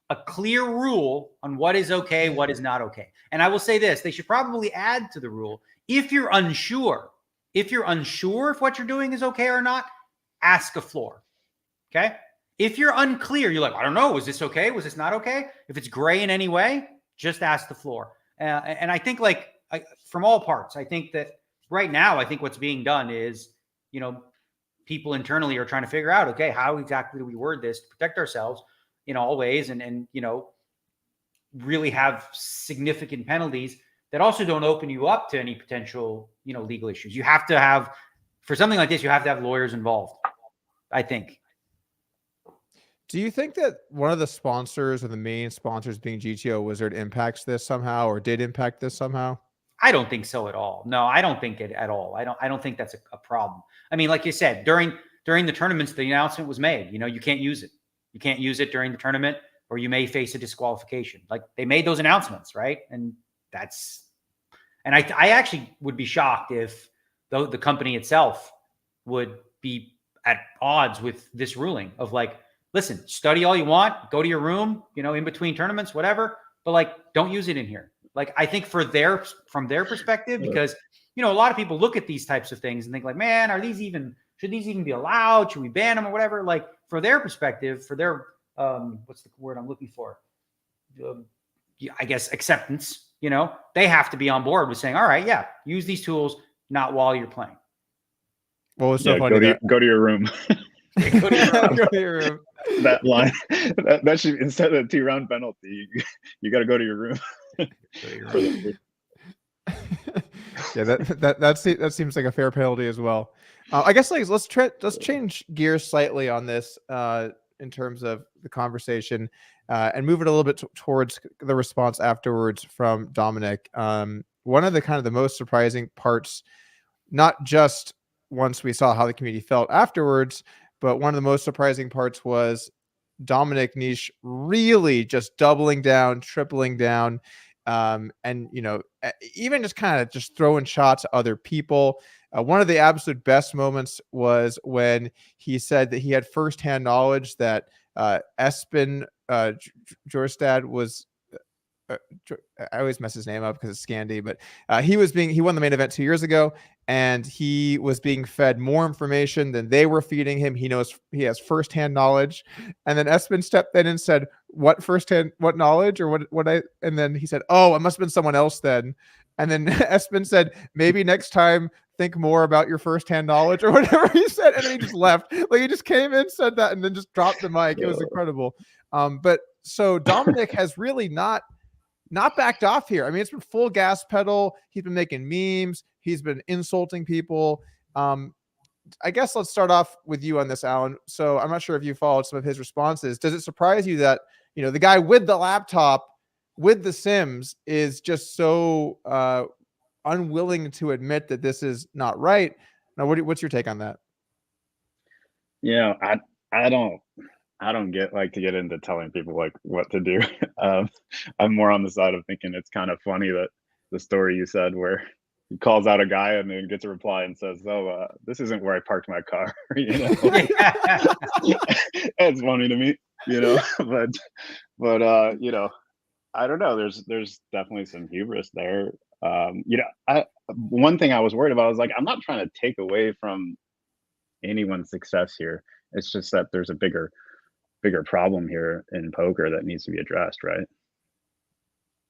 C: a clear rule on what is okay, what is not okay. And I will say this: they should probably add to the rule, if you're unsure if what you're doing is okay or not, ask a floor. Okay. If you're unclear, you're like, I don't know, was this okay? Was this not okay? If it's gray in any way, just ask the floor. And I think from all parts, I think that right now, I think what's being done is, people internally are trying to figure out, okay, how exactly do we word this to protect ourselves in all ways, and really have significant penalties that also don't open you up to any potential, legal issues. You have to have, for something like this, you have to have lawyers involved, I think.
A: Do you think that one of the sponsors or the main sponsors being GTO Wizard impacts this somehow, or did impact this somehow?
C: I don't think so at all. No, I don't think it at all. I don't think that's a problem. I mean, like you said, during the tournaments, the announcement was made, you can't use it. You can't use it during the tournament. or you may face a disqualification. Like they made those announcements, right? And I actually would be shocked if the company itself would be at odds with this ruling of like, listen, study all you want, go to your room, in between tournaments, whatever, but like, don't use it in here. Like, I think from their perspective, because, a lot of people look at these types of things and think like, man, should these even be allowed? Should we ban them or whatever? Like for their perspective, for their, what's the word I'm looking for? I guess acceptance, they have to be on board with saying, all right, yeah, use these tools, not while you're playing.
A: Well, it's so funny.
B: Go to your room.
A: Go to your room.
B: That line, that should, instead of a 2-round penalty, you got to go to your room.
A: Yeah, that seems like a fair penalty as well. I guess like let's change gears slightly on this in terms of the conversation and move it a little bit towards the response afterwards from Dominik. One of the most surprising parts, not just once we saw how the community felt afterwards, but one of the most surprising parts was Dominik Nitsche really just doubling down, tripling down, and even just throwing shots at other people. One of the absolute best moments was when he said that he had firsthand knowledge that Espen Jorstad was. I always mess his name up because it's Scandi, but he won the main event 2 years ago, and he was being fed more information than they were feeding him. He has firsthand knowledge, and then Espen stepped in and said, "What knowledge or what?" And then he said, "Oh, it must have been someone else then." And then Espen said, "Maybe next time think more about your firsthand knowledge," or whatever he said, and then he just left. Like he just came in, said that, and then just dropped the mic. It was incredible. But so Dominik has really not backed off here. I mean, it's been full gas pedal. He's been making memes. He's been insulting people. I guess let's start off with you on this, Alan. So I'm not sure if you followed some of his responses. Does it surprise you that, the guy with the laptop, with the Sims is just so unwilling to admit that this is not right? Now, what's your take on that?
B: Yeah, I don't get into telling people like what to do. I'm more on the side of thinking it's kind of funny that the story you said where he calls out a guy and then gets a reply and says, "Oh, this isn't where I parked my car." That's funny to me, but I don't know. There's definitely some hubris there. One thing I was worried about was like, I'm not trying to take away from anyone's success here. It's just that there's a bigger problem here in poker that needs to be addressed, right?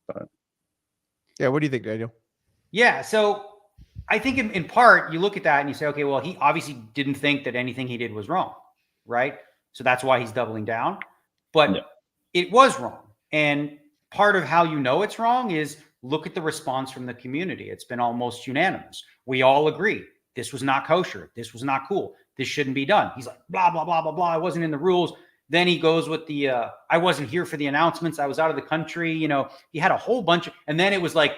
B: But
A: yeah, what do you think, Daniel?
C: Yeah, so I think in part you look at that and you say, okay, well, he obviously didn't think that anything he did was wrong, right? So that's why he's doubling down. But it was wrong. And part of how it's wrong is look at the response from the community. It's been almost unanimous. We all agree this was not kosher. This was not cool. This shouldn't be done. He's like, blah, blah, blah, blah, blah. I wasn't in the rules. Then he goes with the, I wasn't here for the announcements. I was out of the country. He had a whole bunch and then it was like,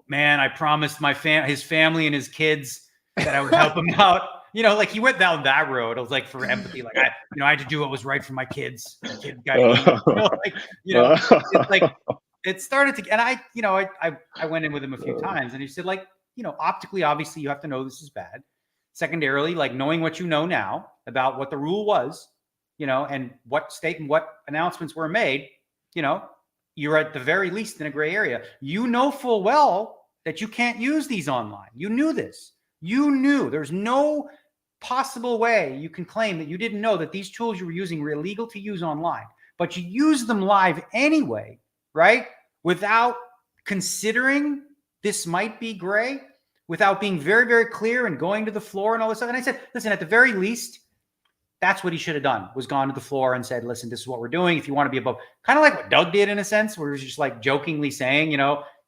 C: man, I promised his family and his kids that I would help him out. Like he went down that road. I was like, for empathy, like I had to do what was right for my kids. My kid got it's like it started to, and I went in with him a few times and he said like, optically, obviously you have to know this is bad. Secondarily, like knowing what you know now about what the rule was, and what state and what announcements were made, you're at the very least in a gray area. You know full well that you can't use these online. You knew this. You knew there's no possible way you can claim that you didn't know that these tools you were using were illegal to use online, but you use them live anyway, right? Without considering this might be gray, without being very, very clear and going to the floor and all this stuff. And I said, listen, at the very least, that's what he should have done, was gone to the floor and said, listen, this is what we're doing. If you want to be above, kind of like what Doug did in a sense, where he was just like jokingly saying,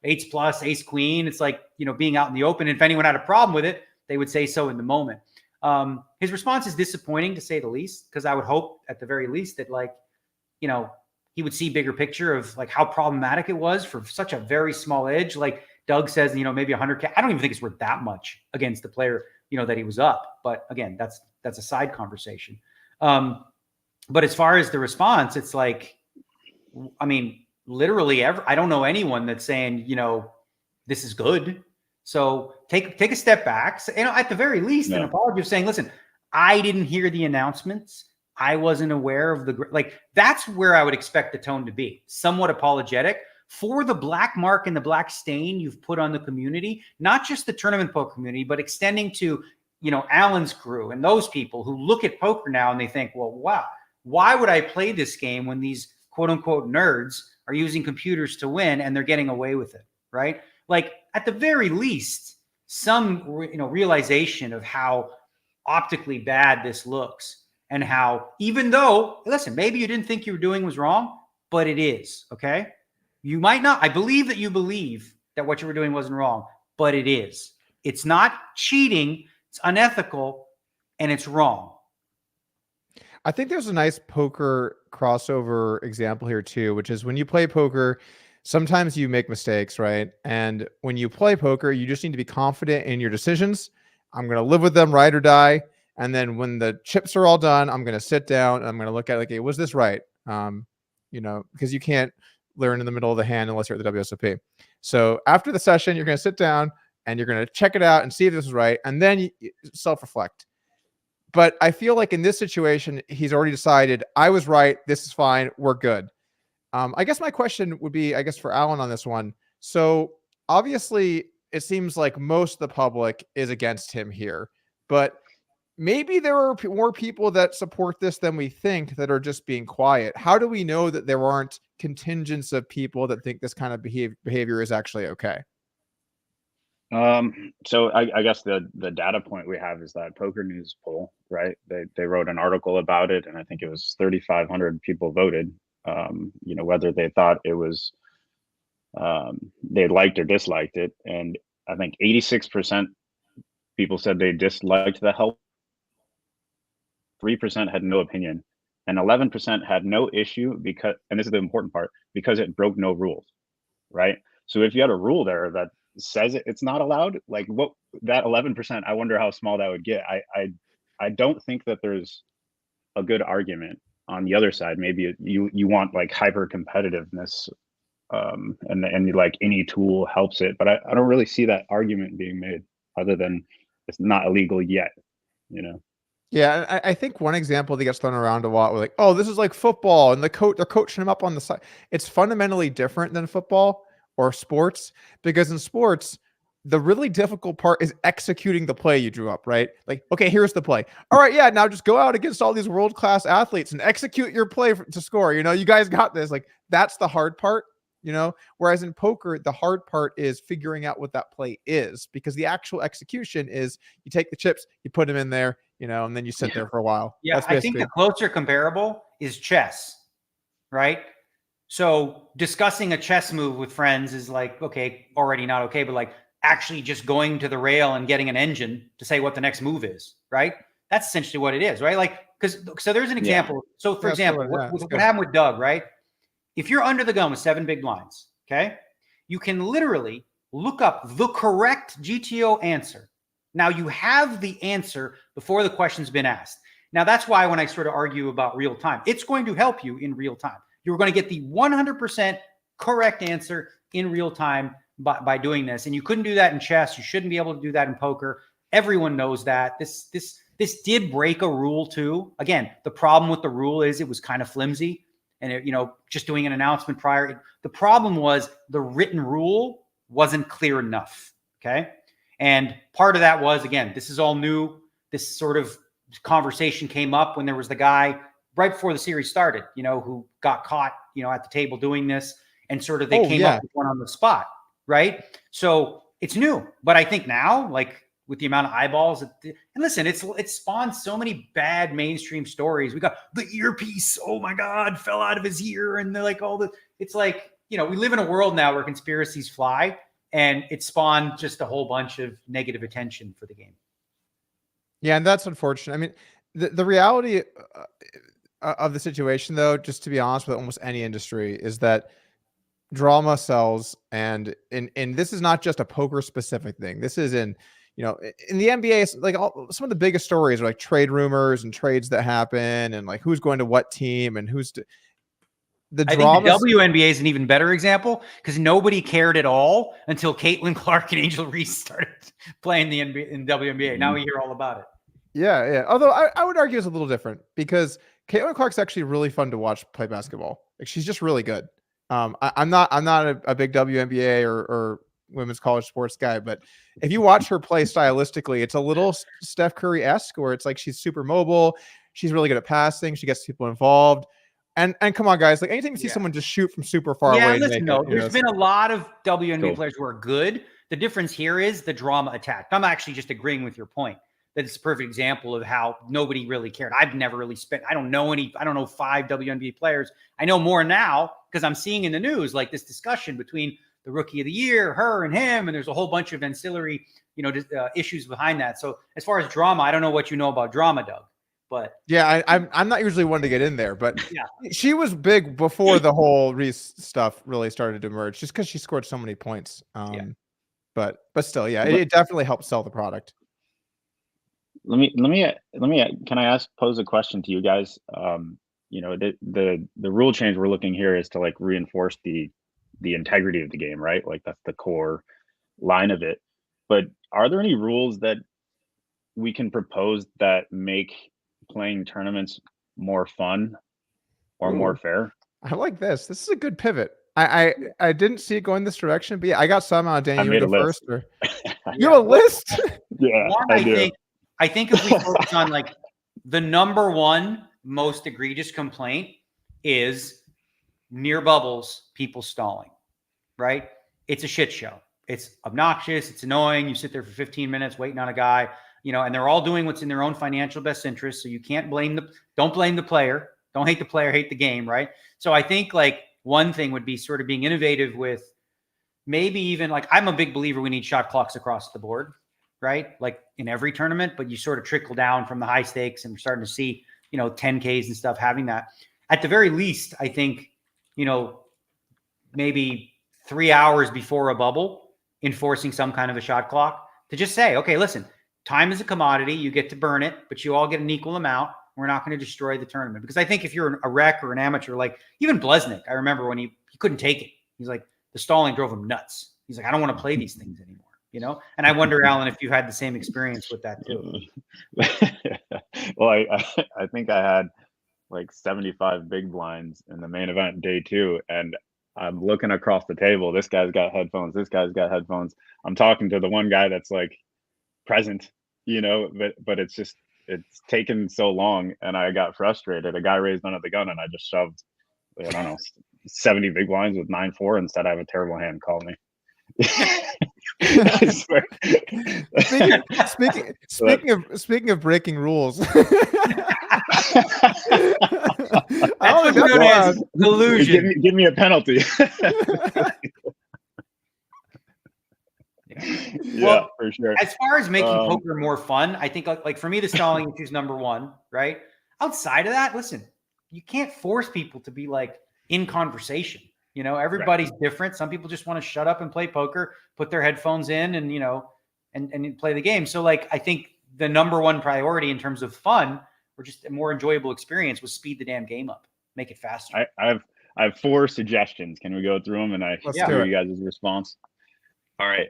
C: eights plus, ace queen. It's like, being out in the open. And if anyone had a problem with it, they would say so in the moment. His response is disappointing to say the least, because I would hope at the very least that he would see bigger picture of like how problematic it was for such a very small edge. Like Doug says, maybe 100K. I don't even think it's worth that much against the player, that he was up. But again, that's a side conversation. But as far as the response, it's like, I mean, literally I don't know anyone that's saying, this is good. So take a step back. So, at the very least, an apology of saying, listen, I didn't hear the announcements. I wasn't aware of that's where I would expect the tone to be. Somewhat apologetic for the black mark and the black stain you've put on the community, not just the tournament poker community, but extending to, Alan's crew and those people who look at poker now and they think, well, wow, why would I play this game when these quote unquote nerds are using computers to win and they're getting away with it, right? Like at the very least, some, realization of how optically bad this looks and how, even though, listen, maybe you didn't think you were doing was wrong, but it is, okay? You might not, I believe that you believe that what you were doing wasn't wrong, but it is. It's not cheating, it's unethical, and it's wrong.
A: I think there's a nice poker crossover example here too, which is when you play poker, sometimes you make mistakes, right? And when you play poker, you just need to be confident in your decisions. I'm going to live with them, ride or die. And then when the chips are all done, I'm going to sit down and I'm going to look at like, hey, was this right? Because you can't learn in the middle of the hand unless you're at the WSOP. So after the session, you're going to sit down and you're going to check it out and see if this is right. And then you self-reflect. But I feel like in this situation, he's already decided I was right. This is fine. We're good. I guess my question would be, for Alan on this one. So obviously it seems like most of the public is against him here, but maybe there are more people that support this than we think that are just being quiet. How do we know that there aren't contingents of people that think this kind of behavior is actually okay?
B: So I guess the data point we have is that Poker News poll, right? They wrote an article about it, and I think it was 3,500 people voted. Whether they thought it was they liked or disliked it, and I think 86% people said they disliked the help. 3% had no opinion, and 11% had no issue because, and this is the important part, because it broke no rules, right? So if you had a rule there that says it's not allowed, like what that 11%, I wonder how small that would get. I don't think that there's a good argument on the other side. Maybe you want like hyper competitiveness, and like any tool helps it, but I don't really see that argument being made other than it's not illegal yet,
A: Yeah, I think one example that gets thrown around a lot, we're like, oh, this is like football, and they're coaching him up on the side. It's fundamentally different than football or sports, because in sports, the really difficult part is executing the play you drew up, right? Like, okay, here's the play. All right, yeah, now just go out against all these world-class athletes and execute your play to score. You guys got this. Like, that's the hard part, Whereas in poker, the hard part is figuring out what that play is, because the actual execution is you take the chips, you put them in there, and then you sit there for a while.
C: Yeah, I think the closer comparable is chess, right? So discussing a chess move with friends is like, okay, already not okay, but like actually just going to the rail and getting an engine to say what the next move is, right? That's essentially what it is, right? Like, so there's an example. Yeah. So for example, what happened with Doug, right? If you're under the gun with 7 big blinds, okay, you can literally look up the correct GTO answer. Now you have the answer before the question's been asked. Now that's why when I sort of argue about real time, it's going to help you in real time. You're going to get the 100% correct answer in real time by doing this. And you couldn't do that in chess. You shouldn't be able to do that in poker. Everyone knows that. This did break a rule too. Again, the problem with the rule is it was kind of flimsy. And it, just doing an announcement prior. The problem was the written rule wasn't clear enough. Okay. And part of that was, again, this is all new. This sort of conversation came up when there was the guy right before the series started, who got caught, at the table doing this, and sort of they came up with one on the spot. Right. So it's new, but I think now, like with the amount of eyeballs, and listen, it spawned so many bad mainstream stories. We got the earpiece. Oh my God, fell out of his ear. And they're like it's like, we live in a world now where conspiracies fly, and it spawned just a whole bunch of negative attention for the game.
A: Yeah. And that's unfortunate. I mean, the reality of the situation, though, just to be honest with almost any industry, is that drama sells. And this is not just a poker specific thing. This is in the NBA, it's like some of the biggest stories are like trade rumors and trades that happen, and like who's going to what team and the
C: I think
A: drama.
C: the WNBA is an even better example because nobody cared at all until Caitlin Clark and Angel Reese started playing the NBA in WNBA. Now we hear all about it.
A: Yeah. Although I would argue it's a little different because Caitlin Clark's actually really fun to watch play basketball. Like she's just really good. I'm not a big WNBA or women's college sports guy, but if you watch her play stylistically, it's a little Steph Curry-esque where it's like she's super mobile. She's really good at passing. She gets people involved. And come on, guys, like anything to see someone just shoot from super far away. And
C: listen, there's been a lot of WNBA players who are good. The difference here is the drama attached. I'm actually just agreeing with your point that it's a perfect example of how nobody really cared. I've never really I don't know 5 WNBA players. I know more now because I'm seeing in the news like this discussion between the rookie of the year, her and him, and there's a whole bunch of ancillary, issues behind that. So as far as drama, I don't know what you know about drama, Doug. But
A: yeah, I'm not usually one to get in there, but she was big before the whole Reese stuff really started to emerge, just because she scored so many points. But still, it definitely helped sell the product.
B: Let me. Can I pose a question to you guys? The rule change we're looking here is to like reinforce the integrity of the game, right? Like that's the core line of it. But are there any rules that we can propose that make playing tournaments more fun or more fair?
A: I like this. This is a good pivot. I didn't see it going this direction, but I got some out. Danny, you go first. Or... You have a list?
B: Yeah,
C: I think if we focus on like the number one most egregious complaint is near bubbles, people stalling, right? It's a shit show. It's obnoxious. It's annoying. You sit there for 15 minutes waiting on a guy. And they're all doing what's in their own financial best interest. So you can't don't blame the player. Don't hate the player, hate the game, right? So I think like one thing would be sort of being innovative with maybe even like, I'm a big believer we need shot clocks across the board, right? Like in every tournament, but you sort of trickle down from the high stakes and we're starting to see, 10Ks and stuff having that. At the very least, I think, maybe 3 hours before a bubble, enforcing some kind of a shot clock to just say, okay, listen, time is a commodity. You get to burn it, but you all get an equal amount. We're not going to destroy the tournament. Because I think if you're a rec or an amateur, like even Blesnik, I remember when he couldn't take it. He's like, the stalling drove him nuts. He's like, I don't want to play these things anymore, And I wonder, Alan, if you had the same experience with that too.
B: Well, I think I had like 75 big blinds in the main event day 2. And I'm looking across the table. This guy's got headphones. This guy's got headphones. I'm talking to the one guy that's like present, but it's taken so long and I got frustrated. A guy raised under the gun and I just shoved, 70 big blinds with 9-4. Instead, I have a terrible hand. Call me. I swear.
A: Speaking of breaking rules.
C: Delusion.
B: Give me a penalty.
C: Well,
B: for sure.
C: As far as making poker more fun, I think like for me, the stalling issue is number one, right? Outside of that, listen, you can't force people to be like in conversation. Everybody's different. Some people just want to shut up and play poker, put their headphones in and, and play the game. So like, I think the number one priority in terms of fun or just a more enjoyable experience was speed the damn game up, make it faster.
B: I have 4 suggestions. Can we go through them and hear you guys' response? All right.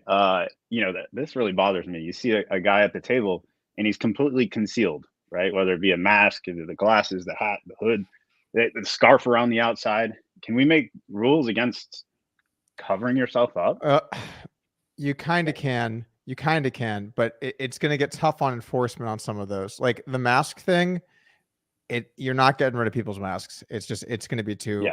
B: This really bothers me. You see a guy at the table and he's completely concealed, right? Whether it be a mask, the glasses, the hat, the hood, the scarf around the outside. Can we make rules against covering yourself up?
A: You kind of can, but it's going to get tough on enforcement on some of those. Like the mask thing, you're not getting rid of people's masks. It's going to be too,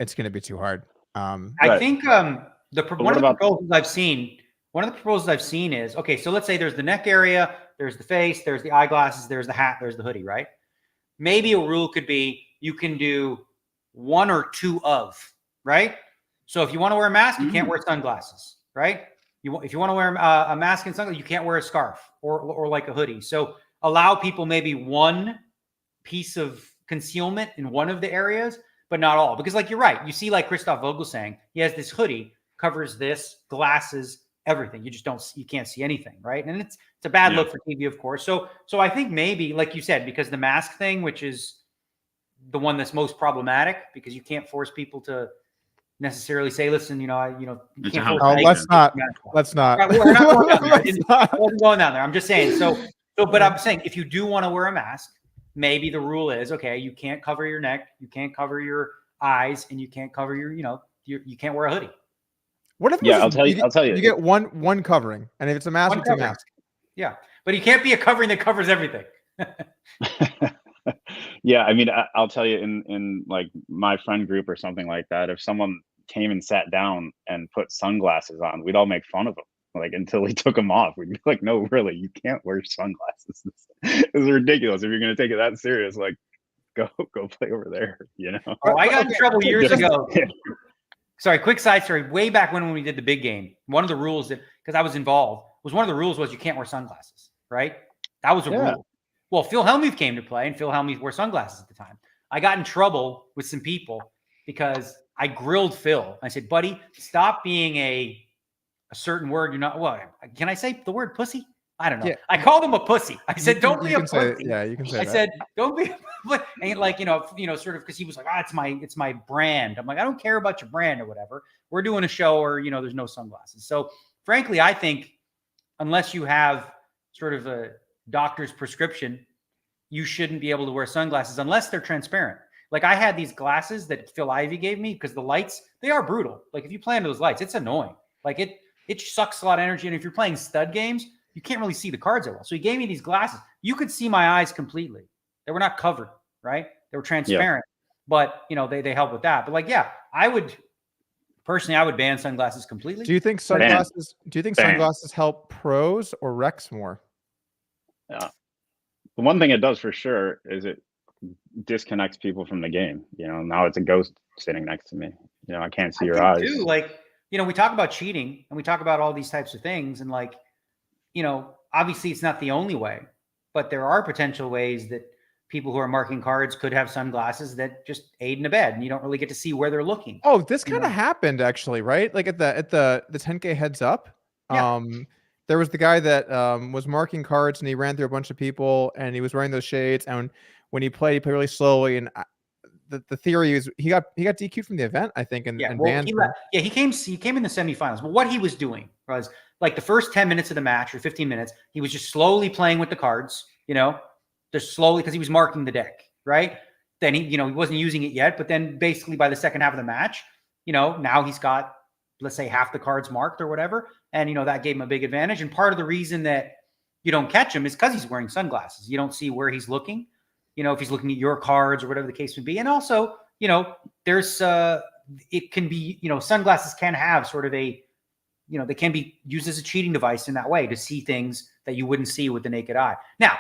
A: it's going to be too hard.
C: I think one of the proposals I've seen is, okay, so let's say there's the neck area, there's the face, there's the eyeglasses, there's the hat, there's the hoodie, right? Maybe a rule could be you can do 1 or 2 of, right? So if you want to wear a mask, you can't wear sunglasses, right? If you want to wear a mask and sunglasses, you can't wear a scarf or like a hoodie. So allow people maybe one piece of concealment in one of the areas, but not all. Because like you're right, you see like Christoph Vogel saying, he has this hoodie, covers this, glasses, everything. You can't see anything, right? And it's a bad look for TV, of course. So I think maybe, like you said, because the mask thing, which is the one that's most problematic because you can't force people to necessarily say, listen, you can't force.
A: Oh, let's not.
C: Right, we're not going down there.
A: Let's
C: I wasn't going down there. I'm just saying. But I'm saying if you do want to wear a mask, maybe the rule is, okay, you can't cover your neck, you can't cover your eyes, and you can't cover you can't wear a hoodie.
A: What if
B: I'll tell you.
A: You get one covering, and if it's a mask, it's a mask.
C: Yeah, but you can't be a covering that covers everything.
B: Yeah, I mean, I'll tell you, in like my friend group or something like that, if someone came and sat down and put sunglasses on, we'd all make fun of him. Like until he took them off, we'd be like, "No, really, you can't wear sunglasses. This is ridiculous. If you're going to take it that serious, like, go play over there."
C: Oh, I got in trouble years ago. Sorry, quick side story. Way back when we did the big game, one of the rules because I was involved, was you can't wear sunglasses. Right? That was a rule. Well, Phil Hellmuth came to play, and Phil Hellmuth wore sunglasses at the time. I got in trouble with some people because I grilled Phil. I said, "Buddy, stop being a certain word. You're not. Well, can I say the word pussy? I don't know. Yeah. I called him a pussy. I said, "Don't be a pussy."
A: Yeah, you can say
C: I
A: that.
C: said, "Don't be." And like sort of because he was like, it's my brand." I'm like, I don't care about your brand or whatever. We're doing a show, or there's no sunglasses. So frankly, I think unless you have sort of a doctor's prescription, you shouldn't be able to wear sunglasses unless they're transparent. Like I had these glasses that Phil Ivey gave me because the lights, they are brutal. Like if you play under those lights, it's annoying. Like it sucks a lot of energy. And if you're playing stud games, you can't really see the cards that well. So he gave me these glasses. You could see my eyes completely. They were not covered, right? They were transparent, but they help with that. But like, yeah, I would ban sunglasses completely.
A: Do you think sunglasses help pros or Rex more?
B: Yeah. The one thing it does for sure is it disconnects people from the game. Now it's a ghost sitting next to me. I can't see your eyes.
C: Too, like, we talk about cheating and we talk about all these types of things. And like, obviously it's not the only way, but there are potential ways that people who are marking cards could have sunglasses that just aid in a bed and you don't really get to see where they're looking.
A: Oh, this kind of happened actually, right? Like at the 10K heads up.
C: Yeah.
A: There was the guy that was marking cards and he ran through a bunch of people and he was wearing those shades. And when he played really slowly. And the theory is he got DQ'd from the event, I think. And banned.
C: He came in the semifinals. But what he was doing was like the first 10 minutes of the match or 15 minutes, he was just slowly playing with the cards, just slowly because he was marking the deck, right? Then he wasn't using it yet. But then basically by the second half of the match, now he's got, let's say, half the cards marked or whatever. And, that gave him a big advantage. And part of the reason that you don't catch him is because he's wearing sunglasses. You don't see where he's looking, if he's looking at your cards or whatever the case would be. And also, there's, it can be, sunglasses can have sort of a, they can be used as a cheating device in that way to see things that you wouldn't see with the naked eye. Now,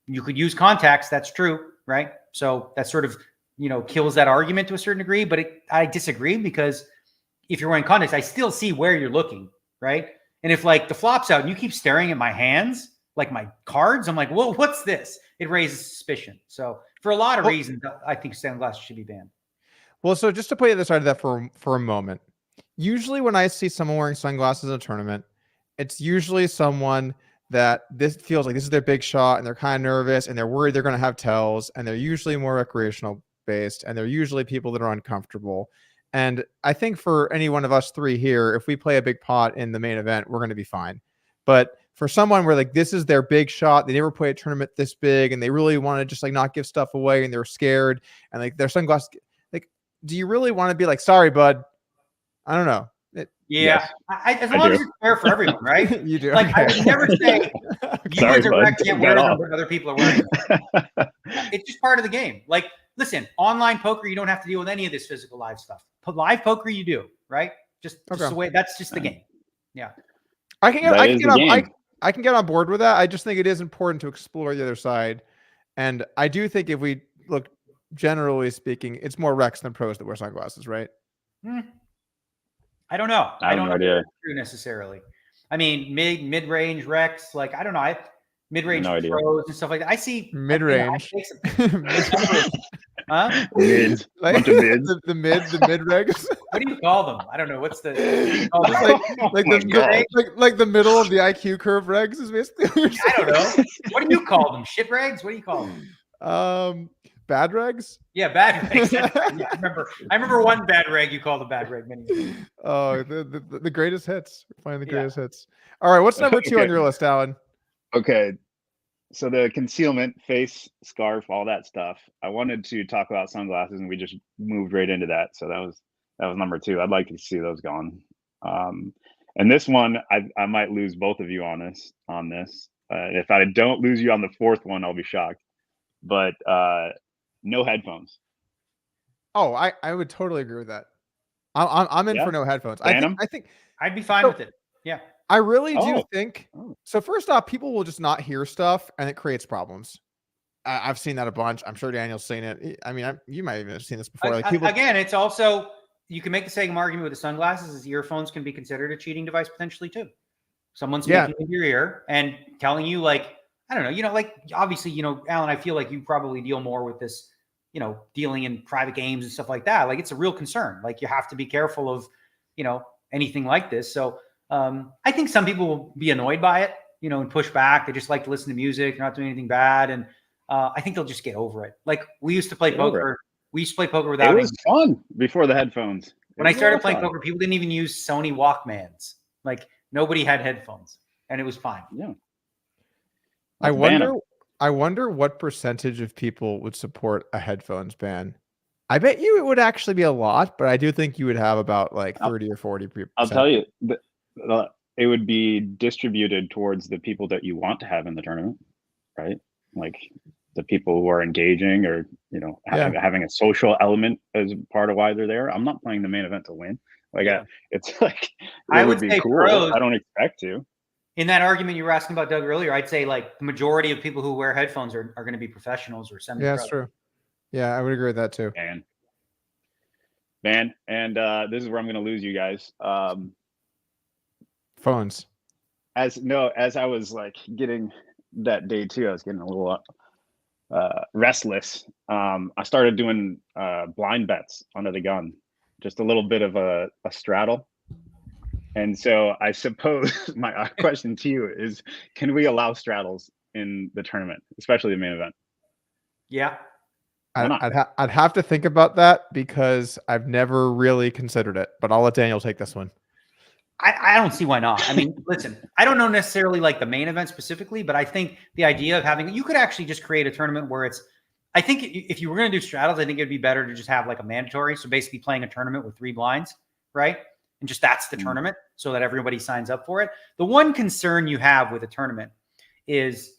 C: you could use contacts. That's true, right? So that sort of, kills that argument to a certain degree. But I disagree because if you're wearing contacts, I still see where you're looking, right? And if like the flop's out and you keep staring at my hands, like my cards, I'm like, whoa, what's this? It raises suspicion. So for a lot of reasons, I think sunglasses should be banned.
A: Well, so just to put the other side of that for a moment, usually when I see someone wearing sunglasses in a tournament, it's usually someone that this feels like this is their big shot and they're kind of nervous and they're worried they're going to have tells, and they're usually more recreational based and they're usually people that are uncomfortable. And I think for any one of us three here, if we play a big pot in the main event, we're going to be fine. But for someone where like this is their big shot, they never play a tournament this big and they really want to just like not give stuff away and they're scared and like their sunglasses, like, do you really want to be like, sorry, bud? I don't know.
C: Yes. As long as it's fair for everyone, right?
A: You do.
C: Like,
A: okay.
C: I would never say you as a rec can't wear them, but other people are wearing them. It's just part of the game. Like, listen, online poker, you don't have to deal with any of this physical live stuff. Live poker, you do, right? Just the way, that's just the game. Yeah.
A: I can get on board with that. I just think it is important to explore the other side. And I do think if we look, generally speaking, it's more Rex than pros that wear sunglasses, right?
C: I don't know.
B: I don't know if that's
C: true necessarily. I mean, mid-range Rex, like, I don't know. Mid-range pros and stuff like that. I see
A: mid-range.
B: Huh? Mids.
A: Like,
B: bunch of mids.
A: The mid-regs.
C: What do you call them? I don't know. What's the
A: like the middle of the IQ curve regs is basically.
C: I don't know. What do you call them? Shit regs? What do you call them?
A: Bad regs?
C: Yeah, bad regs. Yeah, I remember one bad reg you called a bad reg many.
A: Oh, the greatest hits. We're playing the greatest hits. All right, what's number 2 on your list, Alan?
B: Okay. So the concealment, face, scarf, all that stuff. I wanted to talk about sunglasses, and we just moved right into that. So that was number 2. I'd like to see those going. And this one, I might lose both of you on this. If I don't lose you on the 4th one, I'll be shocked. But no headphones.
A: Oh, I would totally agree with that. I'm in for no headphones. I think
C: I'd be fine with it. Yeah.
A: I really do think so. First off, people will just not hear stuff, and it creates problems. I've seen that a bunch. I'm sure Daniel's seen it. I mean, you might even have seen this before. Like people,
C: again, it's also, you can make the same argument with the sunglasses as earphones can be considered a cheating device potentially too. Someone's speaking in your ear and telling you, like, I don't know, like obviously, Alan, I feel like you probably deal more with this, dealing in private games and stuff like that. Like, it's a real concern. Like, you have to be careful of, anything like this. So I think some people will be annoyed by it, and push back. They just like to listen to music. They're not doing anything bad. And I think they'll just get over it. Like, we used to play poker. We used to play poker without.
B: It was fun before the headphones.
C: When I started playing poker, people didn't even use Sony Walkmans. Like, nobody had headphones, and it was fine.
B: Yeah.
A: I wonder what percentage of people would support a headphones ban. I bet you it would actually be a lot, but I do think you would have about like 30 or 40%.
B: I'll tell you, it would be distributed towards the people that you want to have in the tournament, right? Like the people who are engaging or, having a social element as part of why they're there. I'm not playing the main event to win. Like, it's like,
C: I would be cool. Pros,
B: I don't expect to.
C: In that argument you were asking about, Doug, earlier, I'd say like the majority of people who wear headphones are going to be professionals or semi-pro.
A: Yeah, that's true. Yeah, I would agree with that too.
B: Man, and this is where I'm going to lose you guys.
A: Phones.
B: As I was like getting that day too, I was getting a little restless. I started doing blind bets under the gun, just a little bit of a straddle. And so I suppose my question to you is, can we allow straddles in the tournament, especially the main event?
C: Yeah.
A: I'd have to think about that because I've never really considered it, but I'll let Daniel take this one.
C: I don't see why not. I mean, listen, I don't know necessarily like the main event specifically, but I think the idea of having, you could actually just create a tournament where I think if you were going to do straddles, I think it'd be better to just have like a mandatory. So basically playing a tournament with 3 blinds, right? And just that's the tournament so that everybody signs up for it. The one concern you have with a tournament is,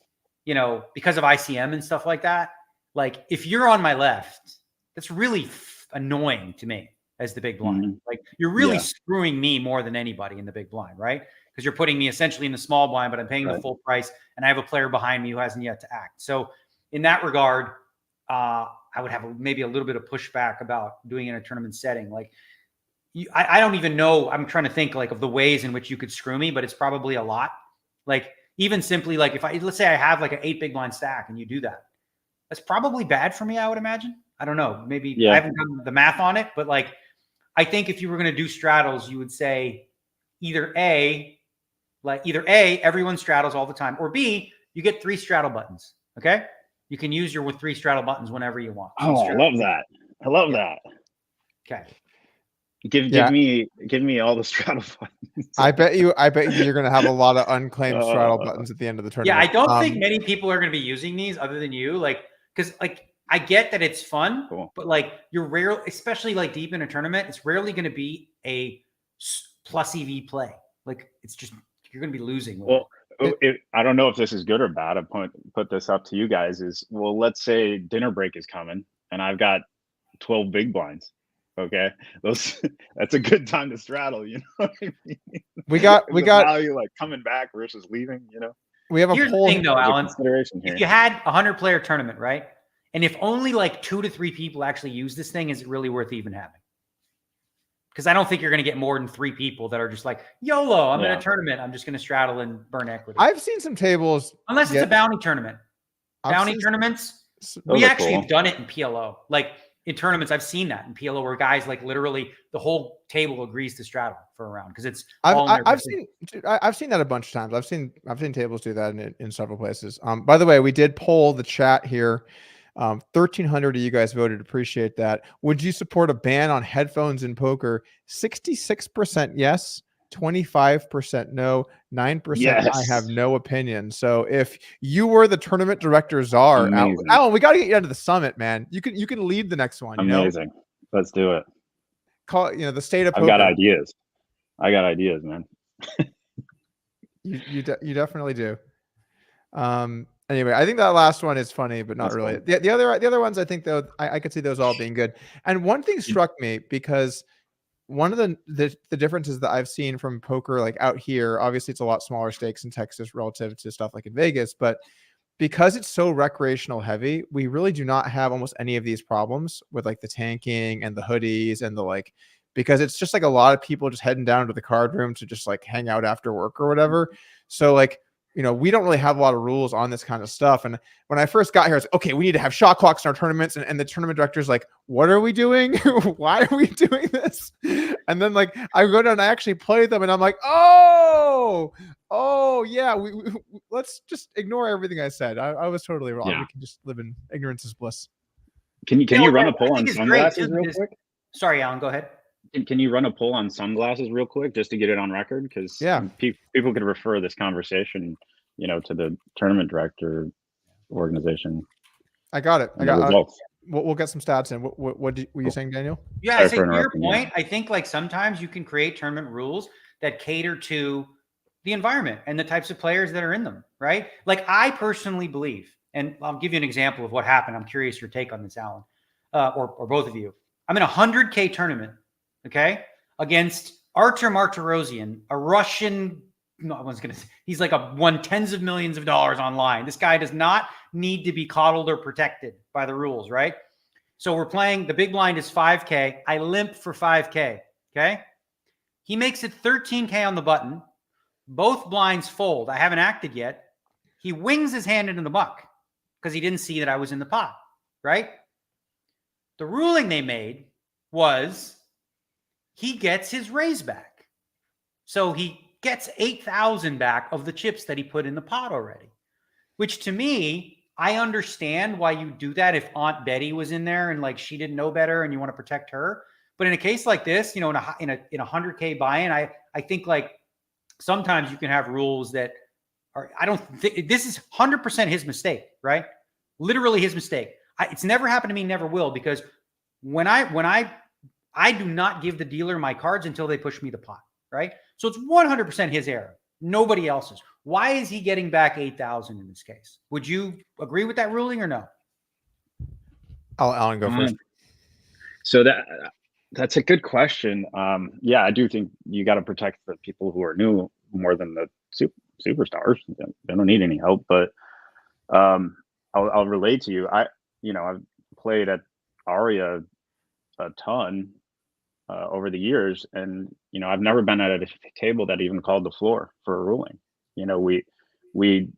C: because of ICM and stuff like that, like if you're on my left, that's really annoying to me as the big blind. Like you're really screwing me more than anybody in the big blind, right? Because you're putting me essentially in the small blind, but I'm paying the full price and I have a player behind me who hasn't yet to act. So in that regard, I would have maybe a little bit of pushback about doing it in a tournament setting. Like, I don't even know. I'm trying to think like of the ways in which you could screw me, but it's probably a lot. Like even simply like let's say I have like an 8 big blind stack and you do that, that's probably bad for me. I would imagine. I don't know. Maybe I haven't done the math on it, but like, I think if you were going to do straddles, you would say either A, everyone straddles all the time, or B, you get 3 straddle buttons. Okay. You can use your 3 straddle buttons whenever you want.
B: Oh, I love that. I love that.
C: Okay.
B: Give me all the straddle buttons.
A: I bet you you're going to have a lot of unclaimed straddle buttons at the end of the tournament.
C: Yeah, I don't think many people are going to be using these other than you. Like, because like I get that it's fun, but like you're rare, especially like deep in a tournament, it's rarely going to be a plus EV play. Like it's just you're going to be losing.
B: Well, I don't know if this is good or bad. I put this up to you guys. Let's say dinner break is coming and I've got 12 big blinds. Okay, that's a good time to straddle. You know what I mean? We got value like coming back versus leaving.
A: We have a
C: Here's
A: poll
C: the thing, though, Alan.
B: Here.
C: If you had a 100-player tournament, right, and if only like 2 to 3 people actually use this thing, is it really worth even having? Because I don't think you're going to get more than 3 people that are just like, YOLO, I'm in a tournament. I'm just going to straddle and burn equity.
A: I've seen some tables.
C: Unless it's a bounty tournament. Tournaments, we actually have done it in PLO. Like in tournaments, I've seen that in PLO where guys like literally the whole table agrees to straddle for a round because it's
A: I've seen that a bunch of times. I've seen tables do that in several places. By the way, we did poll the chat here. 1,300 of you guys voted. Appreciate that. Would you support a ban on headphones in poker? 66% yes, 25% no, 9% I have
B: Yes.
A: no opinion. So if you were the tournament director czar,
B: Amazing.
A: Alan, we got to get you into the summit, man. You can lead the next one. You know,
B: Amazing. Let's do it.
A: call it, the state of
B: I've
A: poker.
B: got ideas. I got ideas, man.
A: You definitely do. Anyway, I think that last one is funny, but not
B: That's
A: really.
B: cool.
A: The other ones, I think though, I could see those all being good. And one thing struck me, because one of the differences that I've seen from poker, like out here, obviously it's a lot smaller stakes in Texas relative to stuff like in Vegas, but because it's so recreational heavy, we really do not have almost any of these problems with like the tanking and the hoodies and the like, because it's just like a lot of people just heading down to the card room to just like hang out after work or whatever. So like, we don't really have a lot of rules on this kind of stuff. And when I first got here, I was like, okay, we need to have shot clocks in our tournaments. And the tournament director's like, what are we doing? Why are we doing this? And then like, I go down and I actually play them and I'm like, oh yeah, we let's just ignore everything I said. I was totally wrong.
B: Yeah.
A: We can just live in ignorance is bliss.
B: Can you run a poll on sunglasses real quick?
C: Sorry, Alan, go ahead.
B: Can you run a poll on sunglasses real quick just to get it on record? Because people could refer this conversation, to the tournament director organization.
A: I got it. We'll get some stats in. What were you saying, Daniel?
C: Yeah, I think to your point, I think like sometimes you can create tournament rules that cater to the environment and the types of players that are in them, right? Like I personally believe, and I'll give you an example of what happened. I'm curious your take on this, Alan, or both of you. I'm in a 100K tournament, okay, against Artur Martirosyan, a Russian. No, I was gonna say he's like won tens of millions of dollars online. This guy does not need to be coddled or protected by the rules, right? So we're playing. The big blind is 5K. I limp for 5K. Okay, he makes it 13K on the button. Both blinds fold. I haven't acted yet. He wings his hand into the muck because he didn't see that I was in the pot, right? The ruling they made was he gets his raise back. So he gets 8,000 back of the chips that he put in the pot already, which to me, I understand why you do that if Aunt Betty was in there and like she didn't know better and you want to protect her. But in a case like this, in a 100K buy-in, I think like sometimes you can have rules that are, I don't think this is 100% his mistake, right? Literally his mistake. It's never happened to me, never will, because when I do not give the dealer my cards until they push me the pot, right? So it's 100% his error, nobody else's. Why is he getting back 8,000 in this case? Would you agree with that ruling or no?
A: Alan, go first.
B: So that's a good question. Yeah, I do think you got to protect the people who are new more than the superstars. They don't need any help. But I'll relate to you. I've played at Aria a ton over the years, and I've never been at a table that even called the floor for a ruling. We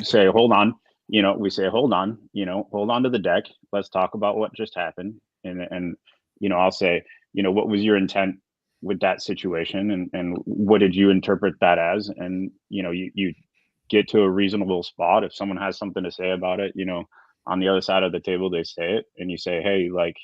B: say hold on. We say hold on. Hold on to the deck. Let's talk about what just happened, and I'll say, what was your intent with that situation, and what did you interpret that as? And you get to a reasonable spot. If someone has something to say about it, on the other side of the table they say it, and you say, hey, like,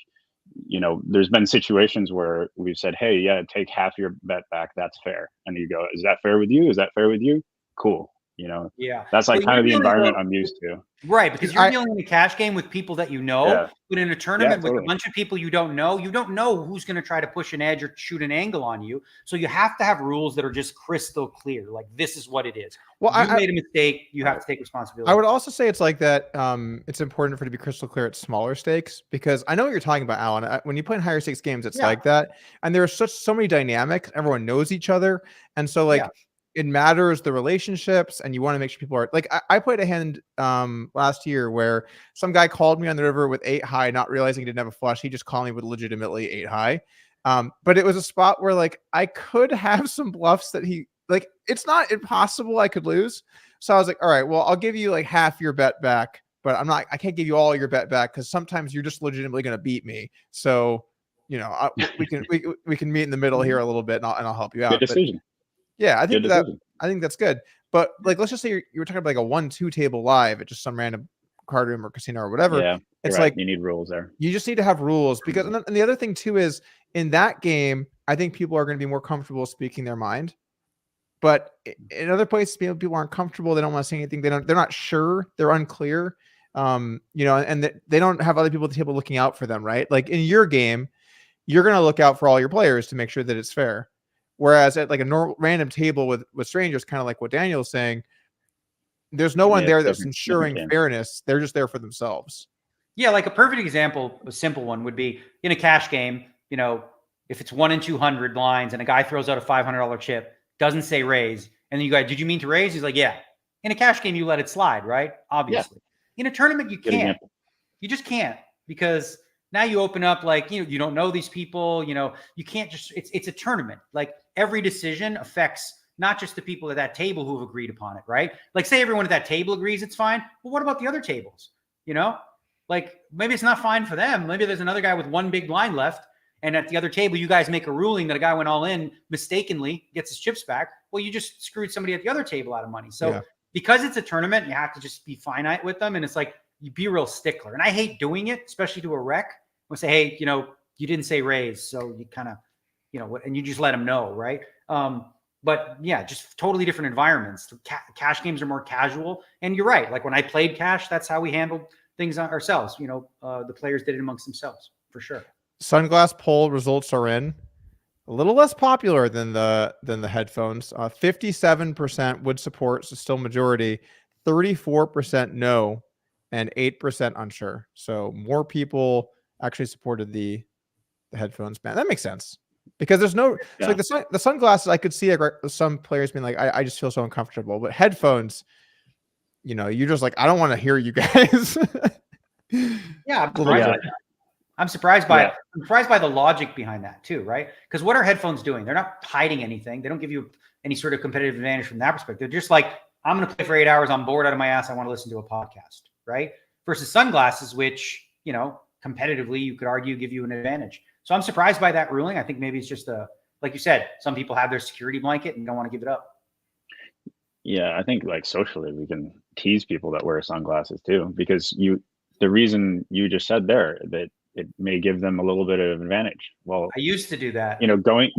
B: there's been situations where we've said, hey, yeah, take half your bet back. That's fair. And you go, is that fair with you? Is that fair with you? Cool.
C: Yeah,
B: that's like kind of the environment I'm used to.
C: Right, because you're dealing in a cash game with people that you know,
B: Yeah.
C: but in a tournament
B: totally.
C: with a bunch of people you don't know who's going to try to push an edge or shoot an angle on you. So you have to have rules that are just crystal clear. Like, this is what it is. Well, you made a mistake. You have to take responsibility.
A: I would also say it's like that. It's important for it to be crystal clear at smaller stakes, because I know what you're talking about, Alan. When you play in higher stakes games, it's like that. And there are so many dynamics. Everyone knows each other. And so like, it matters the relationships, and you want to make sure people are like, I played a hand last year where some guy called me on the river with 8 high, not realizing he didn't have a flush. He just called me with legitimately 8 high. But it was a spot where like I could have some bluffs that he like, it's not impossible I could lose. So I was like, all right, well, I'll give you like half your bet back, but I can't give you all your bet back, because sometimes you're just legitimately going to beat me. So, we can meet in the middle here a little bit, and I'll help you out.
B: Good decision.
A: Yeah, I think that's good. But like, let's just say you were talking about like a 1-2 table live at just some random card room or casino or whatever.
B: Yeah,
A: It's
B: right.
A: like
B: You need rules there.
A: you just need to have rules because, and the other thing too is in that game, I think people are going to be more comfortable speaking their mind. But in other places, people aren't comfortable. They don't want to say anything. They're not sure. They're unclear. And they don't have other people at the table looking out for them, right? Like in your game, you're going to look out for all your players to make sure that it's fair. Whereas at like a normal random table with strangers, kind of like what Daniel's saying, there's no one there that's ensuring fairness. They're just there for themselves.
C: Yeah, like a perfect example, a simple one would be in a cash game, if it's 1 in 200 lines and a guy throws out a $500 chip, doesn't say raise, and then you go, did you mean to raise? He's like, yeah. In a cash game, you let it slide, right? Obviously. Yeah. In a tournament, you can't. You just can't, because now you open up like, you don't know these people, you can't just, it's a tournament. Like every decision affects not just the people at that table who have agreed upon it, right? Like say everyone at that table agrees it's fine. Well, what about the other tables? Like maybe it's not fine for them. Maybe there's another guy with one big blind left, and at the other table, you guys make a ruling that a guy went all in mistakenly, gets his chips back. Well, you just screwed somebody at the other table out of money. So because it's a tournament, you have to just be finite with them. And it's like, you be a real stickler. And I hate doing it, especially to a rec. We'll say, hey, you didn't say raise. So you kind of, and you just let them know, right? But yeah, just totally different environments. Cash games are more casual. And you're right. Like when I played cash, that's how we handled things ourselves. The players did it amongst themselves for sure.
A: Sunglass poll results are in. A little less popular than the headphones. 57% would support, so still majority. 34% no, and 8% unsure. So more people actually supported the headphones ban. That makes sense because there's no so like the sunglasses. I could see like some players being like, I just feel so uncomfortable. But headphones, you're just like, I don't want to hear you guys.
C: Yeah, I'm surprised by it. I'm surprised by the logic behind that too, right? Because what are headphones doing? They're not hiding anything. They don't give you any sort of competitive advantage from that perspective. They're just like, I'm going to play for 8 hours. I'm bored out of my ass. I want to listen to a podcast, right? Versus sunglasses, which, competitively, you could argue give you an advantage. So I'm surprised by that ruling. I think maybe it's just like you said, some people have their security blanket and don't want to give it up.
B: Yeah, I think like socially, we can tease people that wear sunglasses too, because the reason you just said there, that it may give them a little bit of advantage. Well,
C: I used to do that.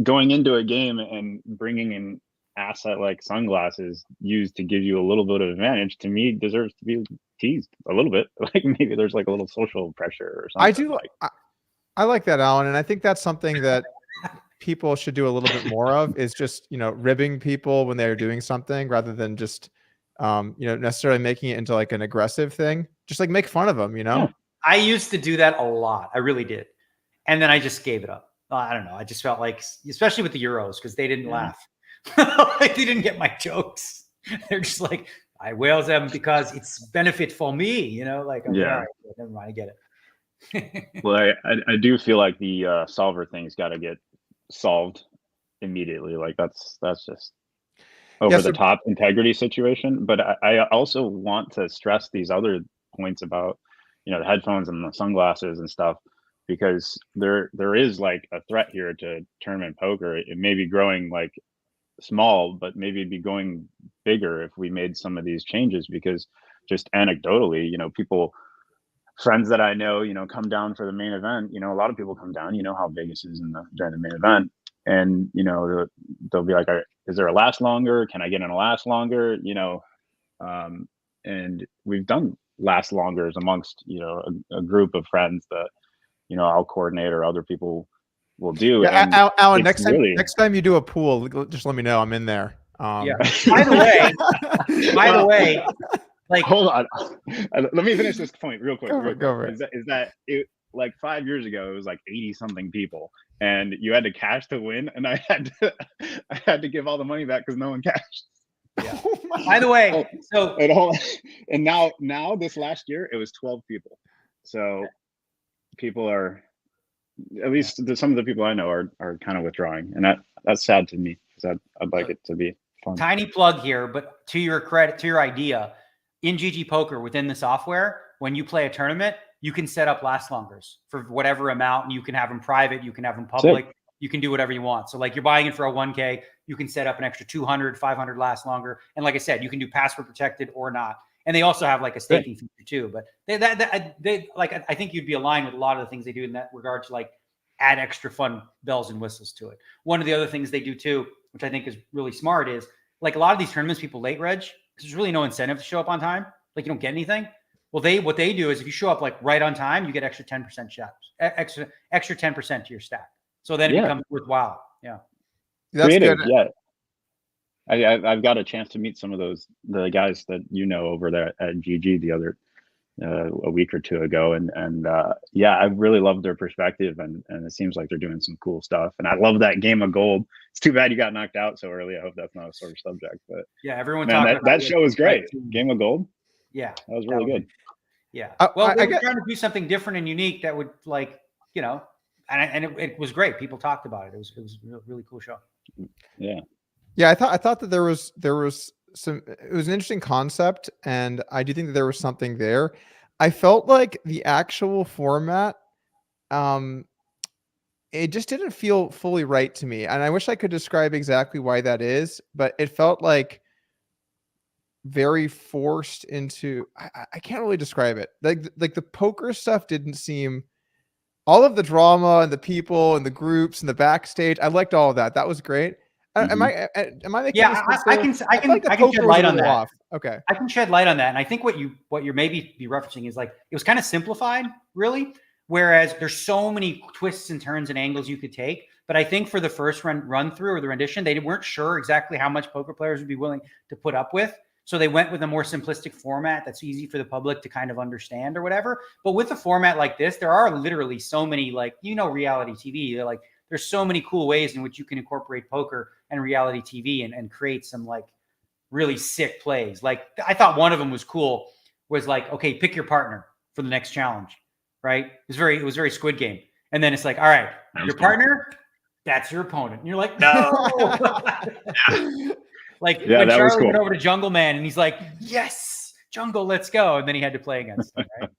B: Going into a game and bringing an asset like sunglasses used to give you a little bit of advantage, to me, deserves to be teased a little bit. Like maybe there's like a little social pressure or something.
A: I like that, Alan, and I think that's something that people should do a little bit more of, is just ribbing people when they're doing something rather than just necessarily making it into like an aggressive thing. Just like make fun of them.
B: Yeah.
C: I used to do that a lot. I really did. And then I just gave it up. I don't know. I just felt like, especially with the Euros, because they didn't laugh. They didn't get my jokes. They're just like, I whales them because it's benefit for me, like, all right, never mind, I get
B: it. Well, I do feel like the solver thing's got to get solved immediately. Like that's just over the top integrity situation. But I also want to stress these other points about, the headphones and the sunglasses and stuff, because there is like a threat here to tournament poker. It may be growing like small, but maybe it'd be going bigger if we made some of these changes, because just anecdotally, friends that I know, come down for the main event. A lot of people come down, how Vegas is during the main event. And, they'll be like, is there a last longer? Can I get in a last longer? And we've done last longers amongst, a group of friends that, I'll coordinate or other people will do.
A: Yeah, Alan, next time you do a pool, just let me know. I'm in there.
C: Yeah. By the way, like,
B: hold on. Let me finish this point real quick.
A: Go over
B: it. Is that it? Like 5 years ago, it was like 80 something people, and you had to cash to win, and I had to give all the money back because no one cashed.
C: Yeah. By the way,
B: and now this last year it was 12 people. So people are, at least some of the people I know are kind of withdrawing, and that's sad to me because I'd like it to be fun.
C: Tiny plug here, but to your credit, to your idea, in GGPoker within the software, when you play a tournament, you can set up last longers for whatever amount, and you can have them private, you can have them public. You can do whatever you want. So like you're buying it for a 1K, you can set up an extra 200, 500 last longer. And like I said, you can do password protected or not. And they also have like a staking feature too. But they like, I think you'd be aligned with a lot of the things they do in that regard to like add extra fun bells and whistles to it. One of the other things they do too, which I think is really smart, is like a lot of these tournaments, people late reg, because there's really no incentive to show up on time. Like you don't get anything. Well, what they do is if you show up like right on time, you get extra 10% shots, extra 10% to your stack. So then it becomes worthwhile. Yeah.
A: That's
B: creative.
A: good.
B: Yeah. I've got a chance to meet some of the guys that over there at GG the other a week or two ago, and I really love their perspective, and it seems like they're doing some cool stuff. And I love that game of gold. It's too bad you got knocked out so early. I hope that's not a sore subject, but
C: yeah, everyone
B: man, that show was great. Game of gold.
C: Yeah,
B: that was really good.
C: Yeah, well, they were trying to do something different and unique that would like and it was great. People talked about it. It was a really cool show.
A: Yeah, I thought that there was some. It was an interesting concept, and I do think that there was something there. I felt like the actual format, it just didn't feel fully right to me, and I wish I could describe exactly why that is. But it felt like very forced into. I can't really describe it. Like the poker stuff didn't seem. All of the drama and the people and the groups and the backstage, I liked all of that. That was great. Am I making
C: I can shed light on that.
A: Off. Okay.
C: I can shed light on that. And I think what you're maybe be referencing is like, it was kind of simplified really. Whereas there's so many twists and turns and angles you could take. But I think for the first run through or the rendition, they weren't sure exactly how much poker players would be willing to put up with. So they went with a more simplistic format that's easy for the public to kind of understand or whatever. But with a format like this, there are literally so many, like, reality TV. They're like, there's so many cool ways in which you can incorporate poker and reality TV and create some like really sick plays. Like I thought one of them was cool, was like, okay, pick your partner for the next challenge, right? It was very Squid Game. And then it's like, all right, your partner, that's your opponent. And you're like, no. Like when Charlie went over to Jungle Man and he's like, yes, Jungle, let's go. And then he had to play against him, right?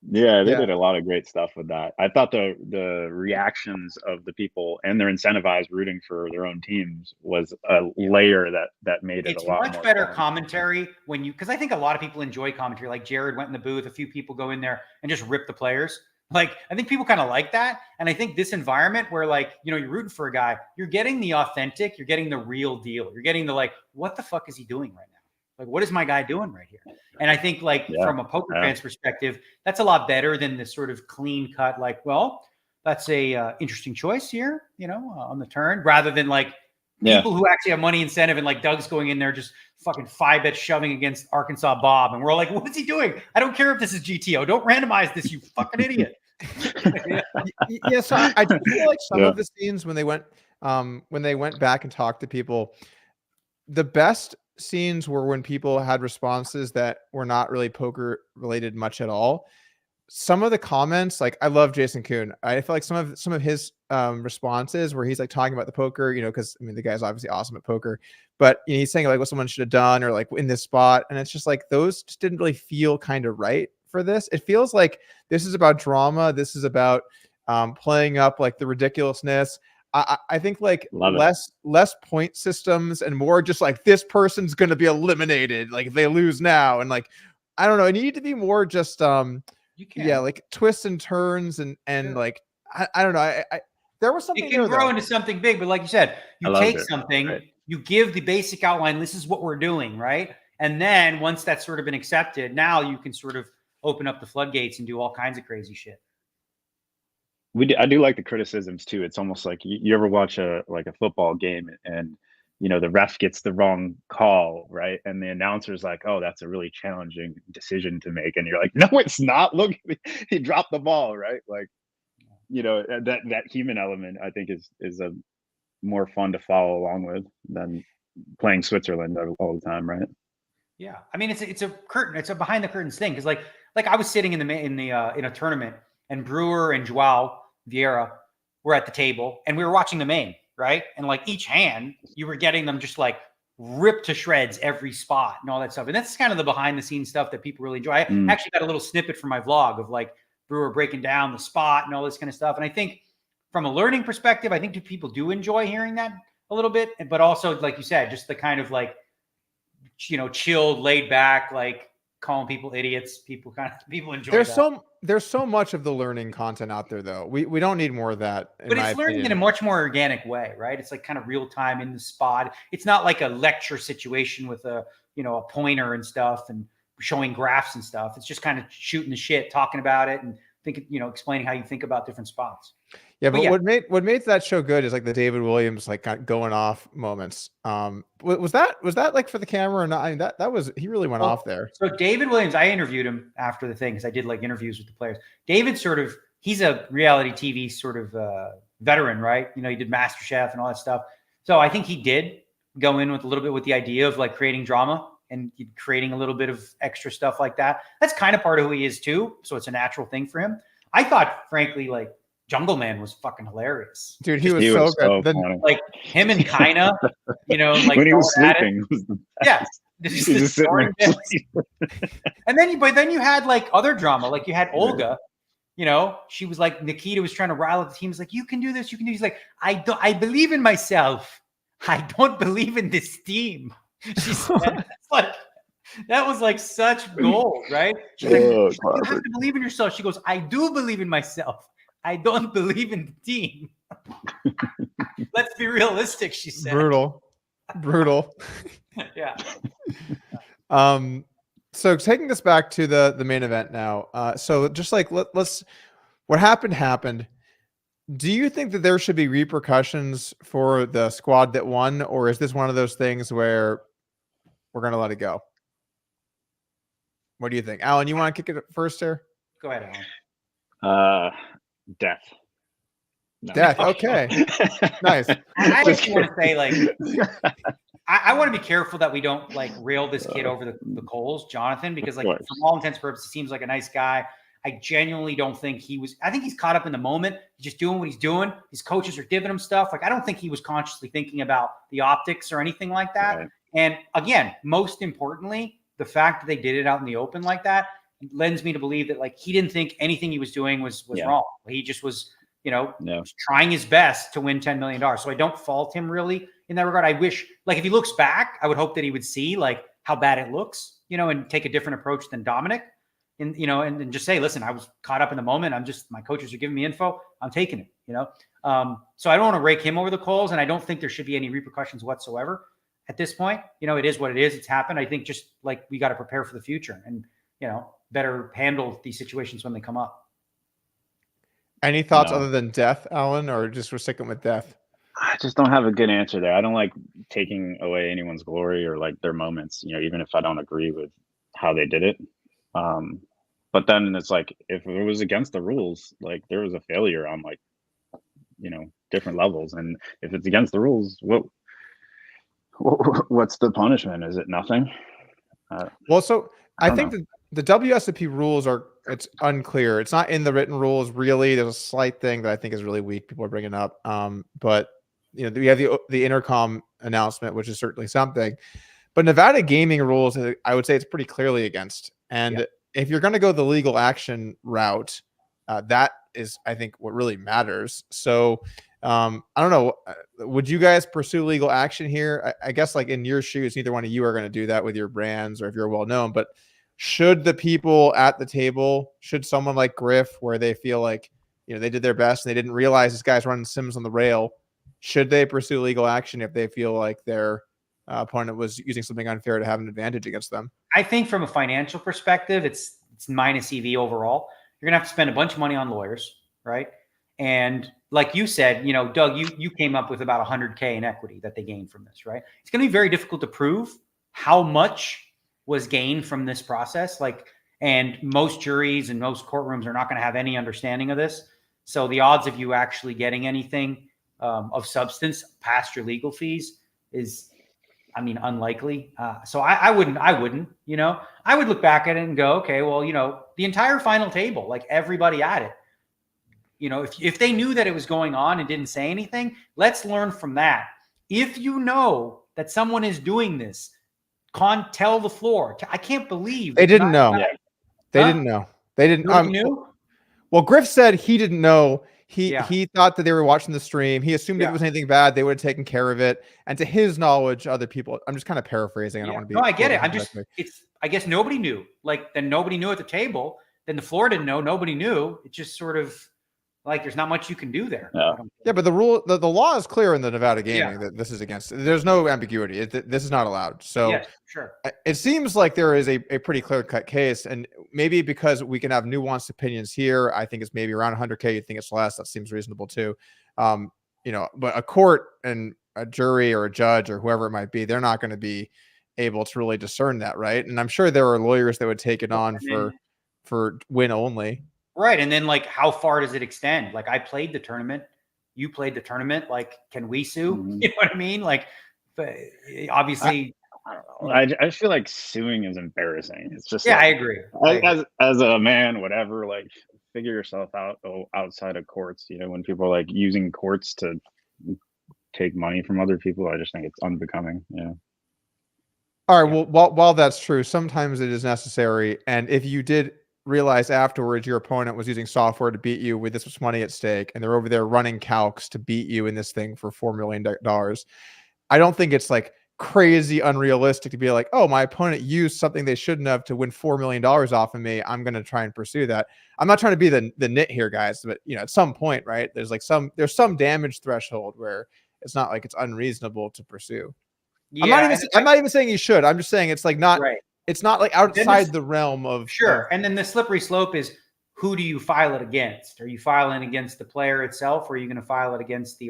B: Yeah, they did a lot of great stuff with that. I thought the reactions of the people, and they're incentivized rooting for their own teams, was a layer that made it a lot more. It's much
C: better commentary because I think a lot of people enjoy commentary. Like Jared went in the booth, a few people go in there and just rip the players. Like, I think people kind of like that. And I think this environment where like, you're rooting for a guy, you're getting the authentic, you're getting the real deal. You're getting the like, what the fuck is he doing right now? Like, what is my guy doing right here? And I think like from a poker fan's perspective, that's a lot better than this sort of clean cut, like, well, that's a interesting choice here, on the turn, rather than like people who actually have money incentive and like Doug's going in there just fucking 5-bet shoving against Arkansas Bob. And we're all like, what is he doing? I don't care if this is GTO. Don't randomize this, you fucking idiot.
A: So I do feel like some of the scenes when they went back and talked to people, the best scenes were when people had responses that were not really poker related much at all. Some of the comments, like I love Jason Kuhn. I feel like some of his responses where he's like talking about the poker, because the guy's obviously awesome at poker, but he's saying like what someone should have done or like in this spot, and it's just like those just didn't really feel kind of right for this. It feels like this is about drama. This is about playing up like the ridiculousness. I think like less point systems and more just like this person's going to be eliminated like if they lose now, and like I don't know. It needed to be more just like twists and turns and like I don't know. I there was something.
C: It can grow into something big, but like you said, you take something, you give the basic outline. This is what we're doing, right? And then once that's sort of been accepted, now you can sort of open up the floodgates and do all kinds of crazy shit.
B: I do like the criticisms too. It's almost like you ever watch a football game and the ref gets the wrong call, right? And the announcer's like, "Oh, that's a really challenging decision to make," and you're like, "No, it's not. Look, he dropped the ball," right? Like, that human element I think is a more fun to follow along with than playing Switzerland all the time, right?
C: Yeah, I mean it's a curtain, it's a behind the curtains thing because like I was sitting in a tournament and Brewer and Joao Vieira were at the table and we were watching the main, right? And like each hand, you were getting them just like ripped to shreds every spot and all that stuff. And that's kind of the behind the scenes stuff that people really enjoy. I actually got a little snippet from my vlog of like Brewer breaking down the spot and all this kind of stuff. And I think from a learning perspective, I think people do enjoy hearing that a little bit, but also like you said, just the kind of like chilled, laid back, like calling people idiots. People enjoy that.
A: There's so much of the learning content out there, though. We don't need more of that.
C: But it's learning in a much more organic way, right? It's like kind of real time in the spot. It's not like a lecture situation with a pointer and stuff and showing graphs and stuff. It's just kind of shooting the shit, talking about it, and explaining how you think about different spots.
A: Yeah, but what made that show good is like the David Williams like kind of going off moments. Was that like for the camera or not? I mean, he really went off there.
C: So David Williams, I interviewed him after the thing because I did like interviews with the players. David he's a reality TV sort of veteran, right? He did MasterChef and all that stuff. So I think he did go in with a little bit with the idea of like creating drama and creating a little bit of extra stuff like that. That's kind of part of who he is too. So it's a natural thing for him. I thought, frankly, like Jungle Man was fucking hilarious.
A: Dude, he was so good.
C: Like him and Kaina, like
B: when he was sleeping.
C: Yeah. Just sitting and then you had like other drama. Like you had Olga, she was like, Nikita was trying to rile the team. He's like, you can do this. You can do. He's like, I believe in myself. I don't believe in this team. She said, that was like such gold, right? She's like, you have to believe in yourself. She goes, I do believe in myself. I don't believe in the team. Let's be realistic, she said.
A: Brutal.
C: Yeah.
A: So taking us back to the main event now. So just like let's what happened. Do you think that there should be repercussions for the squad that won, or is this one of those things where we're gonna let it go? What do you think, Alan? You want to kick it first here?
C: Go ahead, Alan.
B: Death.
C: No.
A: Death. Okay. Nice.
C: I just want to say, like, I want to be careful that we don't like rail this kid over the coals, Jonathan, because like from all intents and purposes, he seems like a nice guy. I genuinely don't think I think he's caught up in the moment. He's just doing what he's doing. His coaches are giving him stuff. Like, I don't think he was consciously thinking about the optics or anything like that. Right. And again, most importantly, the fact that they did it out in the open like that lends me to believe that like he didn't think anything he was doing was wrong. He just was, was trying his best to win $10 million. So I don't fault him really in that regard. I wish, like, if he looks back, I would hope that he would see like how bad it looks, and take a different approach than Dominik. And and just say, listen, I was caught up in the moment. My coaches are giving me info. I'm taking it, So I don't want to rake him over the coals, and I don't think there should be any repercussions whatsoever at this point. It is what it is. It's happened. I think just like we got to prepare for the future and, better handle these situations when they come up.
A: Any thoughts other than death, Alan, or just we're sticking with death?
B: I just don't have a good answer there. I don't like taking away anyone's glory or like their moments, even if I don't agree with how they did it. But then it's like, if it was against the rules, like there was a failure on like, different levels. And if it's against the rules, what's the punishment? Is it nothing?
A: Well, so I think that the WSOP rules it's unclear. It's not in the written rules really. There's a slight thing that I think is really weak. People are bringing up. But we have the intercom announcement, which is certainly something. But Nevada gaming rules, I would say it's pretty clearly against. And if you're going to go the legal action route, that is, I think, what really matters. So I don't know. Would you guys pursue legal action here? I guess like in your shoes, neither one of you are going to do that with your brands or if you're well known. But should the people at the table, should someone like Griff, where they feel like they did their best and they didn't realize this guy's running Sims on the rail, should they pursue legal action if they feel like their opponent was using something unfair to have an advantage against them?
C: I think from a financial perspective, it's minus EV overall. You're gonna have to spend a bunch of money on lawyers, right? And like you said, Doug, you came up with about 100K in equity that they gained from this, right? It's gonna be very difficult to prove how much was gained from this process. And most juries and most courtrooms are not gonna have any understanding of this. So the odds of you actually getting anything of substance past your legal fees is, unlikely. So I wouldn't, I would look back at it and go, okay, well, the entire final table, like everybody at it, if they knew that it was going on and didn't say anything, let's learn from that. If you know that someone is doing this, tell the floor. I can't believe
A: they didn't know. They didn't know. They didn't.
C: Knew?
A: Well, Griff said he didn't know. He thought that they were watching the stream. He assumed if it was anything bad, they would have taken care of it. And to his knowledge, other people. I'm just kind of paraphrasing. I don't want to be.
C: No, I get it. I guess nobody knew. Like, then nobody knew at the table. Then the floor didn't know. Nobody knew. It just sort of like there's not much you can do there.
A: Yeah, but the law is clear in the Nevada gaming that this is against. There's no ambiguity. This is not allowed. So
C: yes, sure.
A: It seems like there is a pretty clear-cut case, and maybe because we can have nuanced opinions here, I think it's maybe around 100K. You think it's less? That seems reasonable too. But a court and a jury or a judge or whoever it might be, they're not going to be able to really discern that, right? And I'm sure there are lawyers that would take it on for win only.
C: Right. And then, like, how far does it extend? Like, I played the tournament. You played the tournament. Like, can we sue? Mm-hmm. You know what I mean? Like, but obviously,
B: I don't know. I feel like suing is embarrassing. It's just
C: I agree.
B: As a man, whatever, like, figure yourself out outside of courts. When people are like using courts to take money from other people, I just think it's unbecoming. Yeah.
A: All right. Well, while that's true, sometimes it is necessary. And if you did realize afterwards your opponent was using software to beat you with this much money at stake, and they're over there running calcs to beat you in this thing for $4 million, I don't think it's like crazy unrealistic to be like, oh, my opponent used something they shouldn't have to win $4 million off of me. I'm going to try and pursue that. I'm not trying to be the nit here, guys, but at some point, right, there's some damage threshold where it's not like it's unreasonable to pursue. Yeah, I'm not even saying you should. I'm just saying it's like not right. It's not like outside the realm of
C: sure. And then the slippery slope is, who do you file it against? Are you filing against the player itself, or are you going to file it against the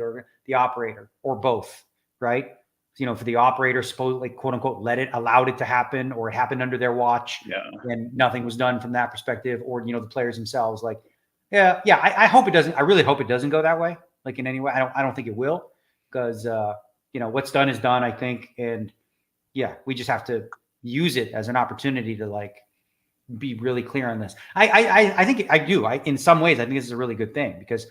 C: operator, or both? Right? For the operator, supposedly, quote unquote, allowed it to happen, or it happened under their watch, and nothing was done from that perspective, or the players themselves. Like, I hope it doesn't. I really hope it doesn't go that way. Like, in any way, I don't think it will, because what's done is done, I think, and we just have to use it as an opportunity to like be really clear on this. I think I do. In some ways, I think this is a really good thing, because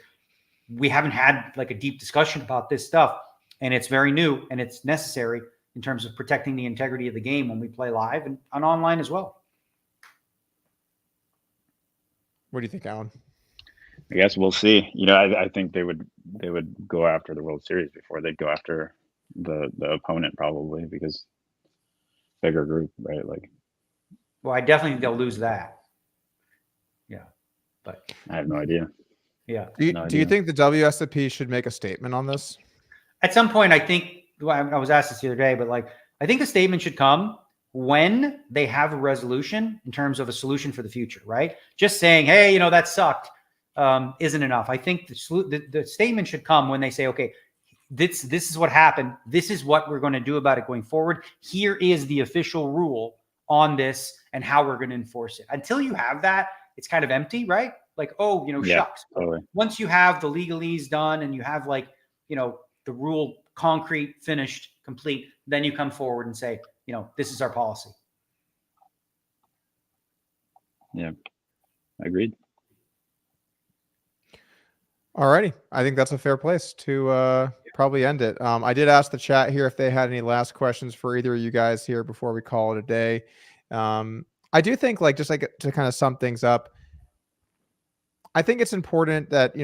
C: we haven't had like a deep discussion about this stuff, and it's very new and it's necessary in terms of protecting the integrity of the game when we play live and online as well.
A: What do you think, Alan?
B: I guess we'll see. I think they would go after the World Series before they'd go after the opponent, probably, because bigger group, right? Like,
C: well, I definitely think they'll lose that. Yeah, but
B: I have no idea.
C: Yeah.
A: Do you think the WSOP should make a statement on this?
C: At some point, I think, I was asked this the other day, but like, I think the statement should come when they have a resolution in terms of a solution for the future, right? Just saying, hey, that sucked, isn't enough. I think the statement should come when they say, okay, this is what happened. This is what we're going to do about it going forward. Here is the official rule on this and how we're going to enforce it. Until you have that, it's kind of empty, right? Like, shucks.
B: Totally.
C: Once you have the legalese done and you have like, the rule concrete, finished, complete, then you come forward and say, this is our policy.
B: Yeah, agreed.
A: All righty. I think that's a fair place to probably end it. I did ask the chat here if they had any last questions for either of you guys here before we call it a day. I do think, like, just like to kind of sum things up, I think it's important that,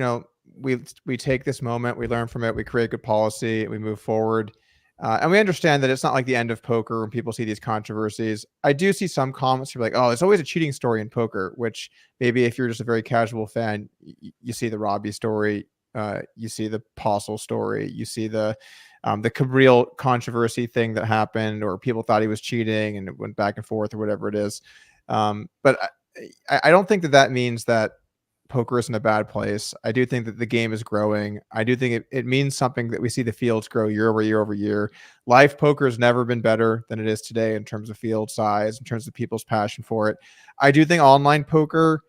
A: we take this moment, we learn from it, we create good policy, we move forward. And we understand that it's not like the end of poker when people see these controversies. I do see some comments who are like, oh, it's always a cheating story in poker, which maybe if you're just a very casual fan, you see the Robbie story, you see the Postle story, you see the Cabril controversy thing that happened, or people thought he was cheating and it went back and forth or whatever it is. But I don't think that means that poker is in a bad place. I do think that the game is growing. I do think it means something that we see the fields grow year over year over year. Live poker has never been better than it is today in terms of field size, in terms of people's passion for it. I do think online poker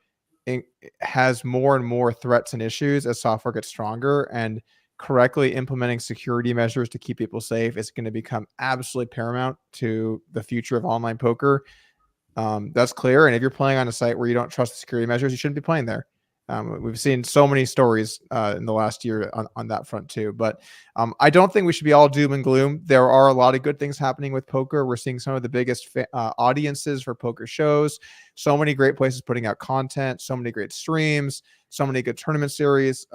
A: has more and more threats and issues as software gets stronger, and correctly implementing security measures to keep people safe is going to become absolutely paramount to the future of online poker. That's clear. And if you're playing on a site where you don't trust the security measures, you shouldn't be playing there. We've seen so many stories in the last year on that front too. But I don't think we should be all doom and gloom. There are a lot of good things happening with poker. We're seeing some of the biggest audiences for poker shows. So many great places putting out content. So many great streams. So many good tournament series.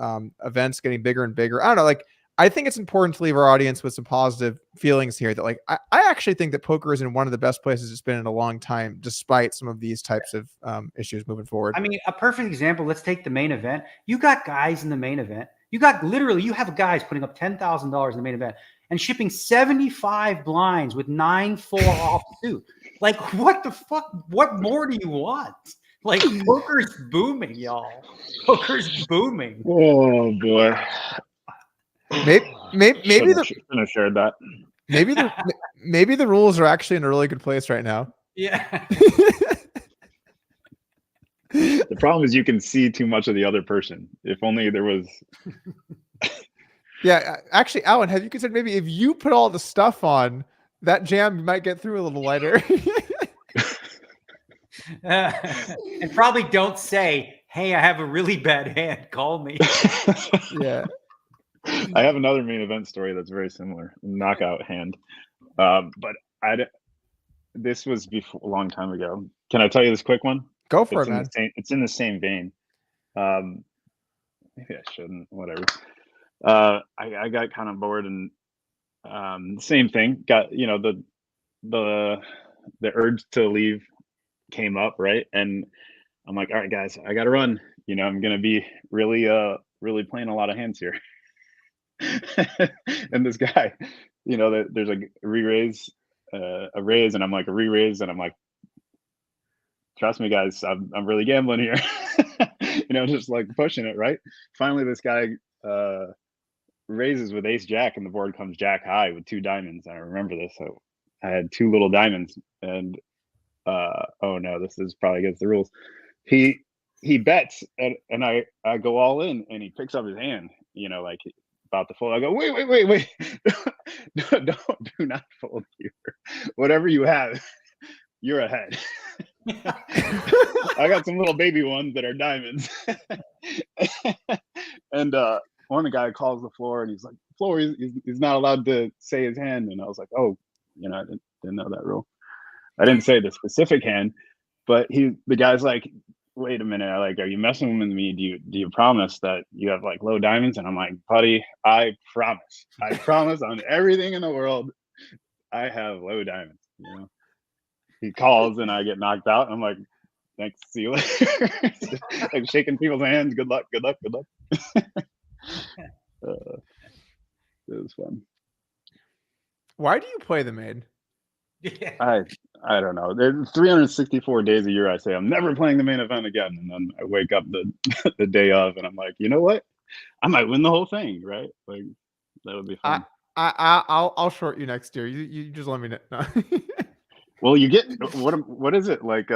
A: Events getting bigger and bigger. I don't know. Like, I think it's important to leave our audience with some positive feelings here that like, I actually think that poker is in one of the best places it's been in a long time, despite some of these types of issues moving forward.
C: I mean, a perfect example, let's take the main event. You got guys in the main event. You have guys putting up $10,000 in the main event and shipping 75 blinds with 9-4 offsuit. Like, what the fuck? What more do you want? Like, poker's booming, y'all. Poker's booming.
B: Oh boy.
A: Maybe
B: shouldn't have shared that.
A: Maybe the rules are actually in a really good place right now.
C: Yeah.
B: The problem is you can see too much of the other person. If only there was.
A: Yeah, actually, Alan, have you considered maybe if you put all the stuff on that jam, you might get through a little lighter.
C: And probably don't say, "Hey, I have a really bad hand. Call me."
A: Yeah.
B: I have another main event story that's very similar, knockout hand. But this was before a long time ago. Can I tell you this quick one?
A: Go for it, man.
B: It's in the same vein. Maybe I shouldn't. Whatever. I got kind of bored and same thing. Got the urge to leave came up, right? And I'm like, all right, guys, I got to run. I'm gonna be really playing a lot of hands here. And this guy, there's a re-raise, a raise, and I'm like a re-raise, and I'm like, trust me, guys, I'm really gambling here. Just like pushing it, right? Finally, this guy raises with ace jack, and the board comes jack high with 2 diamonds. I remember this. So I had 2 little diamonds, and oh no, this is probably against the rules. He bets, and I go all in, and he picks up his hand, like about to fold. I go, wait. Do not fold here. Whatever you have, you're ahead. I got some little baby ones that are diamonds. And one of the guy calls the floor, and he's like, floor, he's not allowed to say his hand. And I was like, oh, I didn't know that rule. I didn't say the specific hand, but the guy's like, wait a minute, are you messing with me? Do you promise that you have like low diamonds? And I'm like, buddy, I promise on everything in the world, I have low diamonds. He calls, and I get knocked out. And I'm like, thanks, see you later. Like shaking people's hands. Good luck. It was fun.
A: Why do you play the main?
C: Yeah.
B: I don't know. There's 364 days a year I say I'm never playing the main event again, and then I wake up the day of, and I'm like, you know what? I might win the whole thing, right? Like, that would be fun.
A: I'll short you next year. You just let me know. No.
B: Well, you get what is it, like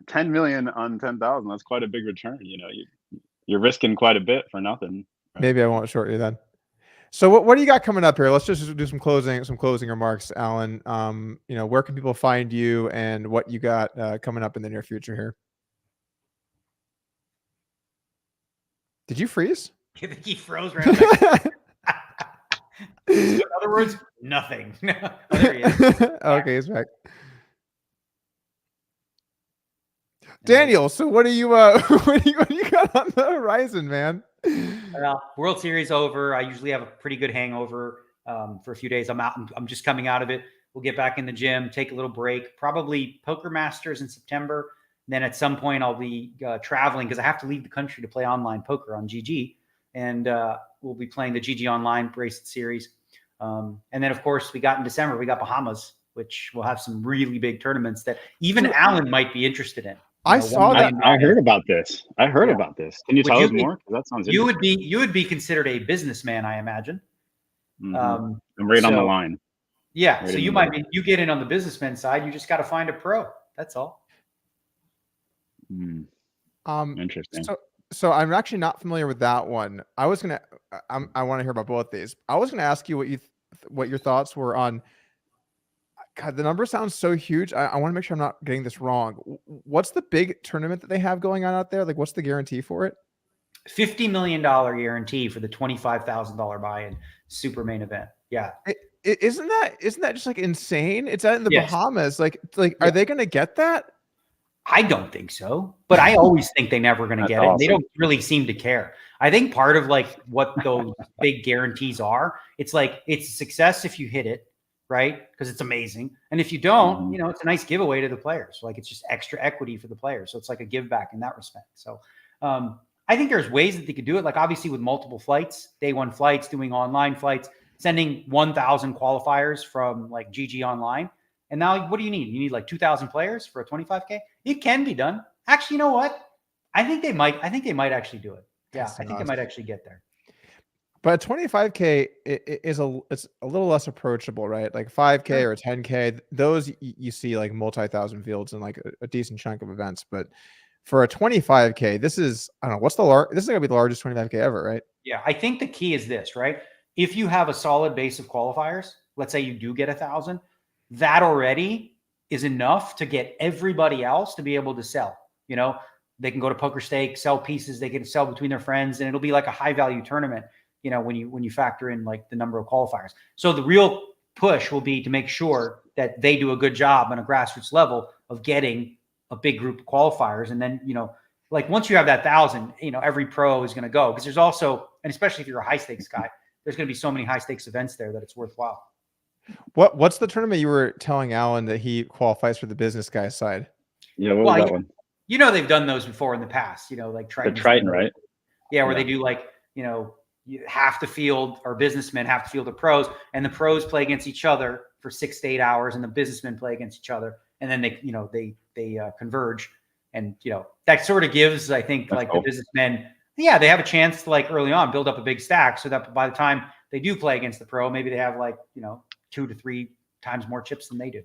B: 10 million on 10,000? That's quite a big return. You're risking quite a bit for nothing. Right?
A: Maybe I won't short you then. So what do you got coming up here? Let's just do some closing remarks, Alan. Where can people find you, and what you got coming up in the near future here? Did you freeze?
C: I think he froze right back. In other words, nothing. Oh, there he is.
A: Okay, he's back. Daniel, so what do you what do you got on the horizon, man?
C: Well, World Series over. I usually have a pretty good hangover for a few days. I'm just coming out of it. We'll get back in the gym, take a little break, probably Poker Masters in September. Then at some point I'll be traveling because I have to leave the country to play online poker on GG. And we'll be playing the GG Online Bracelet Series. And then, of course, in December, we got Bahamas, which will have some really big tournaments that even Alan might be interested in.
A: I saw that.
B: I heard about this. About this. Can you tell us more? That sounds interesting.
C: You would be considered a businessman, I imagine.
B: Mm-hmm. I'm right on the line.
C: Yeah. Right, so you get in on the businessman side. You just got to find a pro. That's all.
B: Interesting.
A: So I'm actually not familiar with that one. I want to hear about both these. I was gonna ask you what your thoughts were on. God, the number sounds so huge. I want to make sure I'm not getting this wrong. What's the big tournament that they have going on out there? Like, what's the guarantee for it?
C: $50 million guarantee for the $25,000 buy-in super main event. Yeah.
A: Isn't that just like insane? It's out in the
C: Yes.
A: Bahamas. Like
C: Yeah.
A: are they going to get that?
C: I don't think so, but I always think they're never going to get it.
B: awesome.
C: They don't really seem to care. I think part of like what those big guarantees are, it's like it's a success if you hit it, right? Because it's amazing. And if you don't, it's a nice giveaway to the players. Like it's just extra equity for the players. So it's like a give back in that respect. So I think there's ways that they could do it. Like obviously with multiple flights, day one flights, doing online flights, sending 1,000 qualifiers from like GG Online. And now what do you need? You need like 2,000 players for a 25K? It can be done. Actually, you know what? I think they might actually do it. Yeah, I think they might actually get there.
A: But 25K it's a little less approachable, right? Like 5K or 10K, those you see like multi-thousand fields and like a decent chunk of events. But for a 25K, this is, I don't know, this is going to be the largest 25K ever, right?
C: Yeah, I think the key is this, right? If you have a solid base of qualifiers, let's say you do get 1,000, that already is enough to get everybody else to be able to sell. They can go to Poker Stake, sell pieces, they can sell between their friends, and it'll be like a high value tournament, when you factor in like the number of qualifiers. So the real push will be to make sure that they do a good job on a grassroots level of getting a big group of qualifiers. And then, like once you have that 1,000, every pro is going to go, because there's also, and especially if you're a high stakes guy, there's going to be so many high stakes events there that it's worthwhile.
A: What's the tournament you were telling Alan that he qualifies for the business guy side?
B: Yeah, what was that one?
C: They've done those before in the past, like Triton.
B: The Triton, right?
C: Yeah, where they do like, you have to field, or businessmen have to field the pros, and the pros play against each other for 6 to 8 hours, and the businessmen play against each other, and then they converge, and that sort of gives, I think, like the businessmen, they have a chance to like early on build up a big stack, so that by the time they do play against the pro, maybe they have like 2 to 3 times more chips than they do.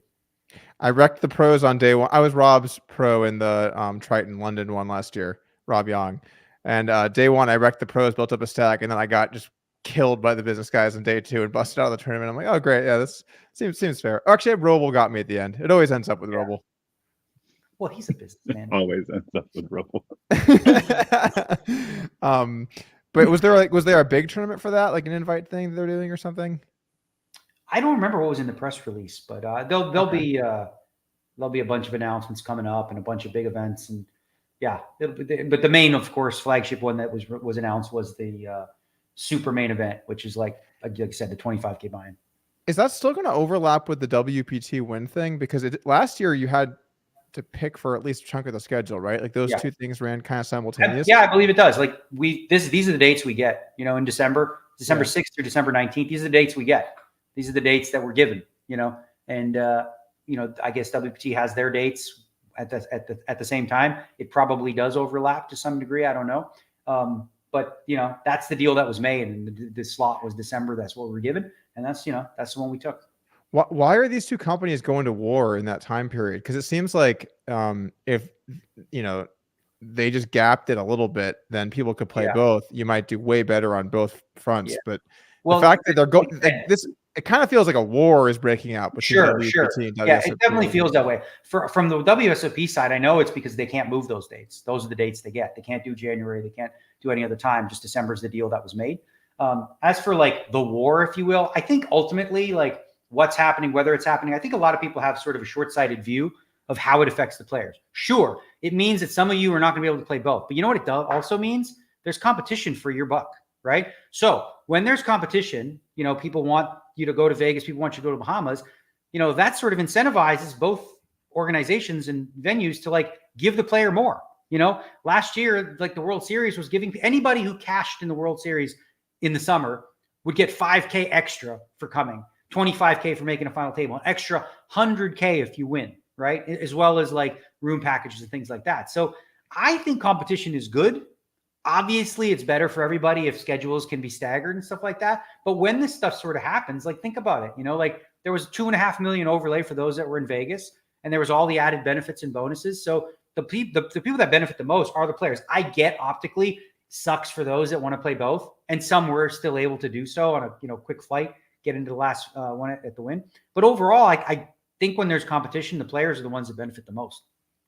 A: I wrecked the pros on day one. I was Rob's pro in the Triton London one last year, Rob Young. And day one, I wrecked the pros, built up a stack, and then I got just killed by the business guys on day two and busted out of the tournament. I'm like, oh, great. Yeah, this seems fair. Actually, Roble got me at the end. It always ends up with Roble.
C: Well, he's a businessman.
B: Always ends up with Roble.
A: But was there a big tournament for that, like an invite thing they're doing or something? I
C: don't remember what was in the press release, but there'll be a bunch of announcements coming up and a bunch of big events, and but the main, of course, flagship one that was announced was the super main event, which is like I said, the 25K buy-in.
A: Is that still going to overlap with the WPT win thing? Because last year you had to pick for at least a chunk of the schedule, right? Like those two things ran kind of simultaneously.
C: Yeah, I believe it does. Like these are the dates we get, in December 6th through December 19th. These are the dates we get. These are the dates that were given, and I guess WPT has their dates at the same time. It probably does overlap to some degree. I don't know. But that's the deal that was made, and the slot was December. That's what we were given. And that's the one we took.
A: Why are these two companies going to war in that time period? Because it seems like if they just gapped it a little bit, then people could play both. You might do way better on both fronts. Yeah. But the fact that they're going it kind of feels like a war is breaking out between WSOP and WSOP.
C: Yeah, it definitely feels that way. From the WSOP side, I know it's because they can't move those dates. Those are the dates they get. They can't do January. They can't do any other time. Just December is the deal that was made. As for like the war, if you will, I think ultimately like what's happening, whether it's happening, I think a lot of people have sort of a short-sighted view of how it affects the players. Sure, it means that some of you are not going to be able to play both. But you know what it also means? There's competition for your buck, right? So when there's competition, people want you to go to Vegas, people want you to go to Bahamas, that sort of incentivizes both organizations and venues to like give the player more. Last year, like the World Series was giving anybody who cashed in the World Series in the summer would get $5K extra for coming, $25K for making a final table, an extra $100K if you win, right? As well as like room packages and things like that. So I think competition is good. Obviously, it's better for everybody if schedules can be staggered and stuff like that. But when this stuff sort of happens, like think about it, like there was $2.5 million overlay for those that were in Vegas, and there was all the added benefits and bonuses. So the people that benefit the most are the players. I get optically sucks for those that want to play both, and some were still able to do so on a quick flight, get into the last one at the win. But overall, I think when there's competition, the players are the ones that benefit the most.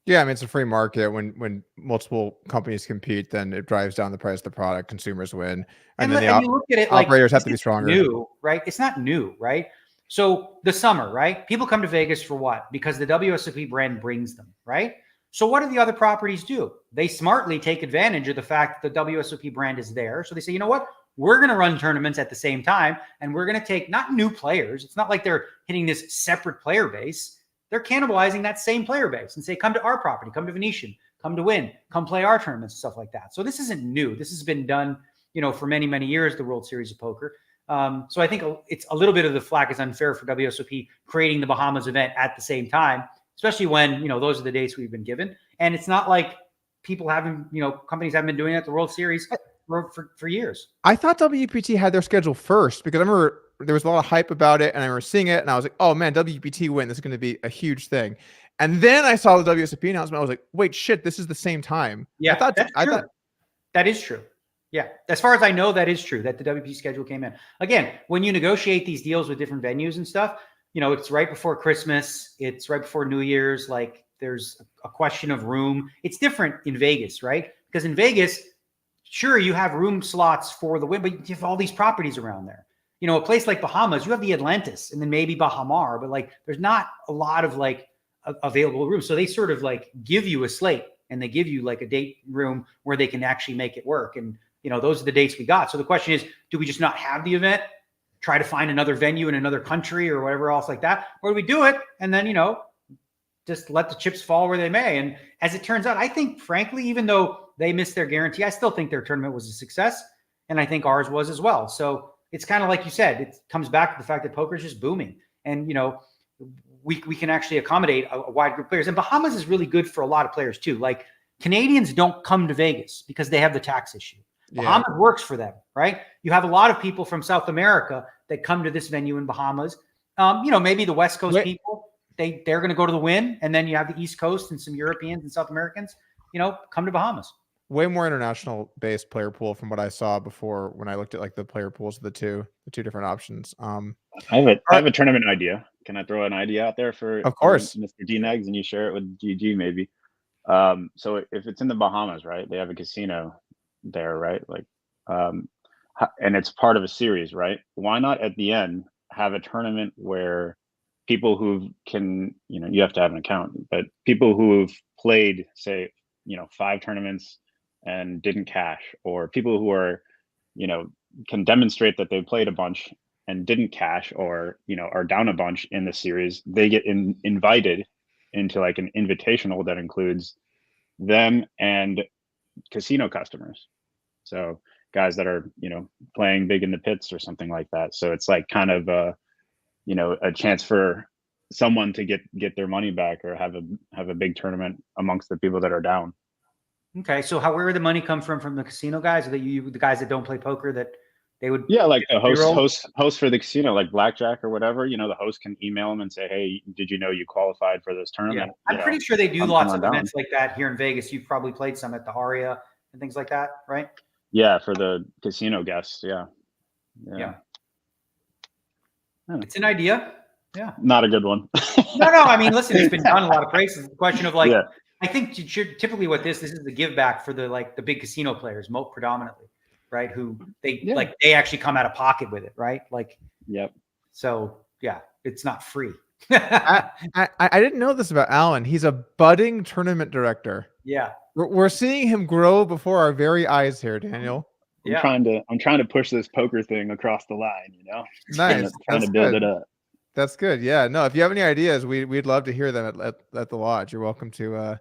A: Yeah, I mean, it's a free market. When multiple companies compete, then it drives down the price of the product. Consumers win, and then
C: And you look at it like
A: operators have to be
C: it's
A: stronger.
C: new, right? It's not new, right? So the summer, right? People come to Vegas for what? Because the WSOP brand brings them, right? So what do the other properties do? They smartly take advantage of the fact that the WSOP brand is there. So they say, you know what? We're going to run tournaments at the same time, and we're going to take not new players. It's not like they're hitting this separate player base. They're cannibalizing that same player base and say, come to our property, come to Venetian, come to Win, come play our tournaments, stuff like that. So this isn't new. This has been done, for many, many years, the World Series of Poker. So I think it's a little bit of the flack is unfair for WSOP creating the Bahamas event at the same time, especially when, those are the dates we've been given. And it's not like people haven't, companies haven't been doing that at the World Series for years.
A: I thought WPT had their schedule first because I remember there was a lot of hype about it and I remember seeing it and I was like, oh man, WPT win. This is going to be a huge thing. And then I saw the WSOP announcement. I was like, wait, shit, this is the same time.
C: Yeah,
A: I thought
C: that is true. Yeah. As far as I know, that is true that the WP schedule came in. Again, when you negotiate these deals with different venues and stuff, it's right before Christmas. It's right before New Year's. Like there's a question of room. It's different in Vegas, right? Because in Vegas, sure, you have room slots for the Win, but you have all these properties around there. A place like Bahamas, you have the Atlantis and then maybe Bahamar, but like there's not a lot of like available room. So they sort of like give you a slate and they give you like a date room where they can actually make it work. And, those are the dates we got. So the question is, do we just not have the event, try to find another venue in another country or whatever else like that? Or do we do it and then, just let the chips fall where they may? And as it turns out, I think, frankly, even though they missed their guarantee, I still think their tournament was a success. And I think ours was as well. So it's kind of like you said, it comes back to the fact that poker is just booming. And, we can actually accommodate a wide group of players. And Bahamas is really good for a lot of players too. Like Canadians don't come to Vegas because they have the tax issue. Bahamas works for them, right? You have a lot of people from South America that come to this venue in Bahamas. Maybe the West Coast people, they're going to go to the Win. And then you have the East Coast and some Europeans and South Americans, come to Bahamas.
A: Way more international based player pool from what I saw before when I looked at like the player pools of the two different options.
B: I have a tournament idea. Can I throw an idea out there for
A: of course
B: Mr. D-Negs and you share it with GG maybe? So if it's in the Bahamas, right? They have a casino there, right? Like, and it's part of a series, right? Why not at the end have a tournament where people who can, you have to have an account, but people who've played, say, 5 tournaments and didn't cash, or people who are, can demonstrate that they played a bunch and didn't cash, or, are down a bunch in the series, they get invited into like an invitational that includes them and casino customers. So guys that are, playing big in the pits or something like that. So it's like kind of a chance for someone to get their money back or have a big tournament amongst the people that are down.
C: Okay, so where would the money come from the casino guys, or the guys that don't play poker that they would?
B: Yeah, like the host for the casino, like blackjack or whatever. The host can email them and say, "Hey, did you know you qualified for this tournament?"
C: Yeah. I'm pretty sure they do lots of events like that here in Vegas. You've probably played some at the Aria and things like that, right?
B: Yeah, for the casino guests. Yeah.
C: It's an idea. Yeah,
B: not a good one.
C: No. I mean, listen, it's been done a lot of places. The question of like. Yeah. I think typically what this is the give back for the big casino players, predominantly, right? Who they actually come out of pocket with it, right? Like,
B: yep.
C: So yeah, it's not free.
A: I didn't know this about Alan. He's a budding tournament director.
C: Yeah,
A: we're seeing him grow before our very eyes here, Daniel.
B: I'm trying to push this poker thing across the line.
A: Nice.
B: trying to build it up.
A: That's good. Yeah. No, if you have any ideas, we'd love to hear them at the lodge. You're welcome to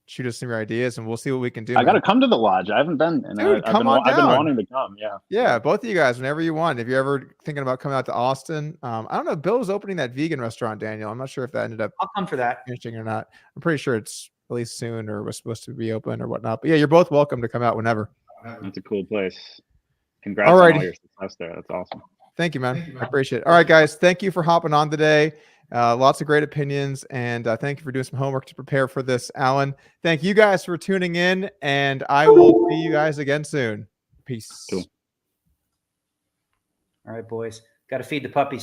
A: shoot us some of your ideas and we'll see what we can do.
B: I got to come to the lodge. I haven't been. And
A: Dude,
B: I've been wanting to come. Yeah.
A: Yeah. Both of you guys, whenever you want. If you're ever thinking about coming out to Austin, I don't know. Bill's opening that vegan restaurant, Daniel. I'm not sure if that ended up.
C: I'll come for that.
A: Finishing or not. I'm pretty sure it's released soon or was supposed to be open or whatnot. But yeah, you're both welcome to come out whenever.
B: That's a cool place. Congrats on all your success there. That's awesome.
A: Thank you, man. I appreciate it. All right, guys. Thank you for hopping on today. Lots of great opinions, and thank you for doing some homework to prepare for this, Alan. Thank you guys for tuning in, and I will see you guys again soon. Peace.
B: Cool.
C: All right, boys. Got to feed the puppies.